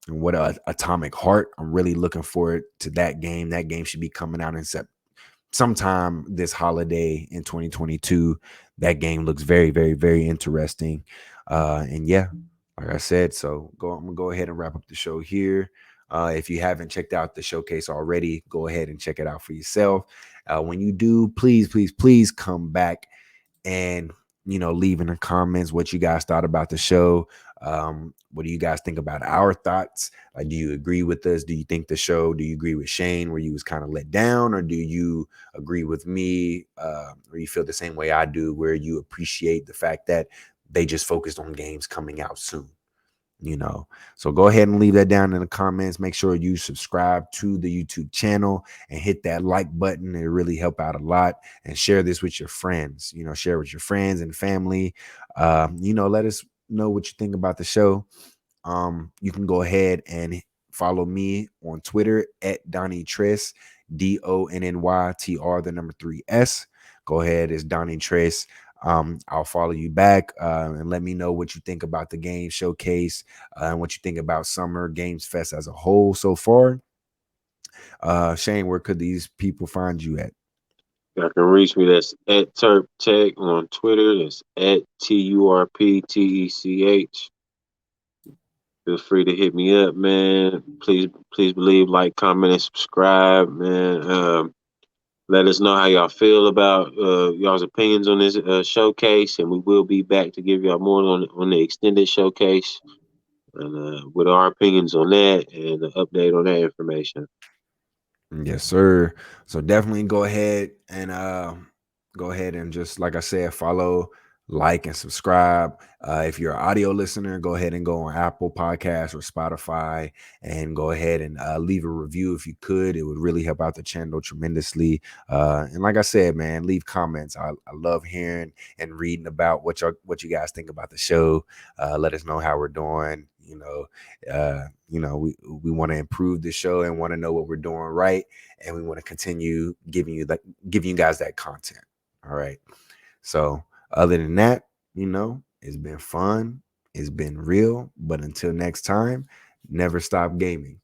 what Atomic Heart. I'm really looking forward to that game. That game should be coming out in sometime this holiday in 2022. That game looks very, very, very interesting. And yeah, like I said, so I'm gonna go ahead and wrap up the show here. If you haven't checked out the showcase already, go ahead and check it out for yourself. When you do, please, please, please come back and leave in the comments what you guys thought about the show. What do you guys think about our thoughts? Like, do you agree with us? Do you think the show, do you agree with Shane where you was kind of let down, or do you agree with me, or you feel the same way I do where you appreciate the fact that they just focused on games coming out soon? So go ahead and leave that down in the comments. Make sure you subscribe to the YouTube channel and hit that like button. It really help out a lot. And share this with your friends. Share with your friends and family. Let us know what you think about the show. You can go ahead and follow me on Twitter at Donnie Tress, DONNYTR, the number 3S. Go ahead, it's Donnie Tress. I'll follow you back and let me know what you think about the game showcase and what you think about Summer Games Fest as a whole so far. Shane, where could these people find you at? Y'all can reach me. That's at Turp Tech on Twitter. That's at TURPTECH. Feel free to hit me up, man. Please believe, like, comment, and subscribe, man. Let us know how y'all feel about y'all's opinions on this showcase, and we will be back to give y'all more on the extended showcase and with our opinions on that and an update on that information. Yes, sir. So definitely go ahead and just like I said, follow, like, and subscribe. If you're an audio listener, go ahead and go on Apple Podcasts or Spotify and go ahead and leave a review if you could. It would really help out the channel tremendously. And like I said, man, leave comments. I love hearing and reading about what you guys think about the show. Let us know how we're doing. We want to improve the show and want to know what we're doing right, and we want to continue giving you guys that content. All right. So other than that, it's been fun, it's been real, but until next time, never stop gaming.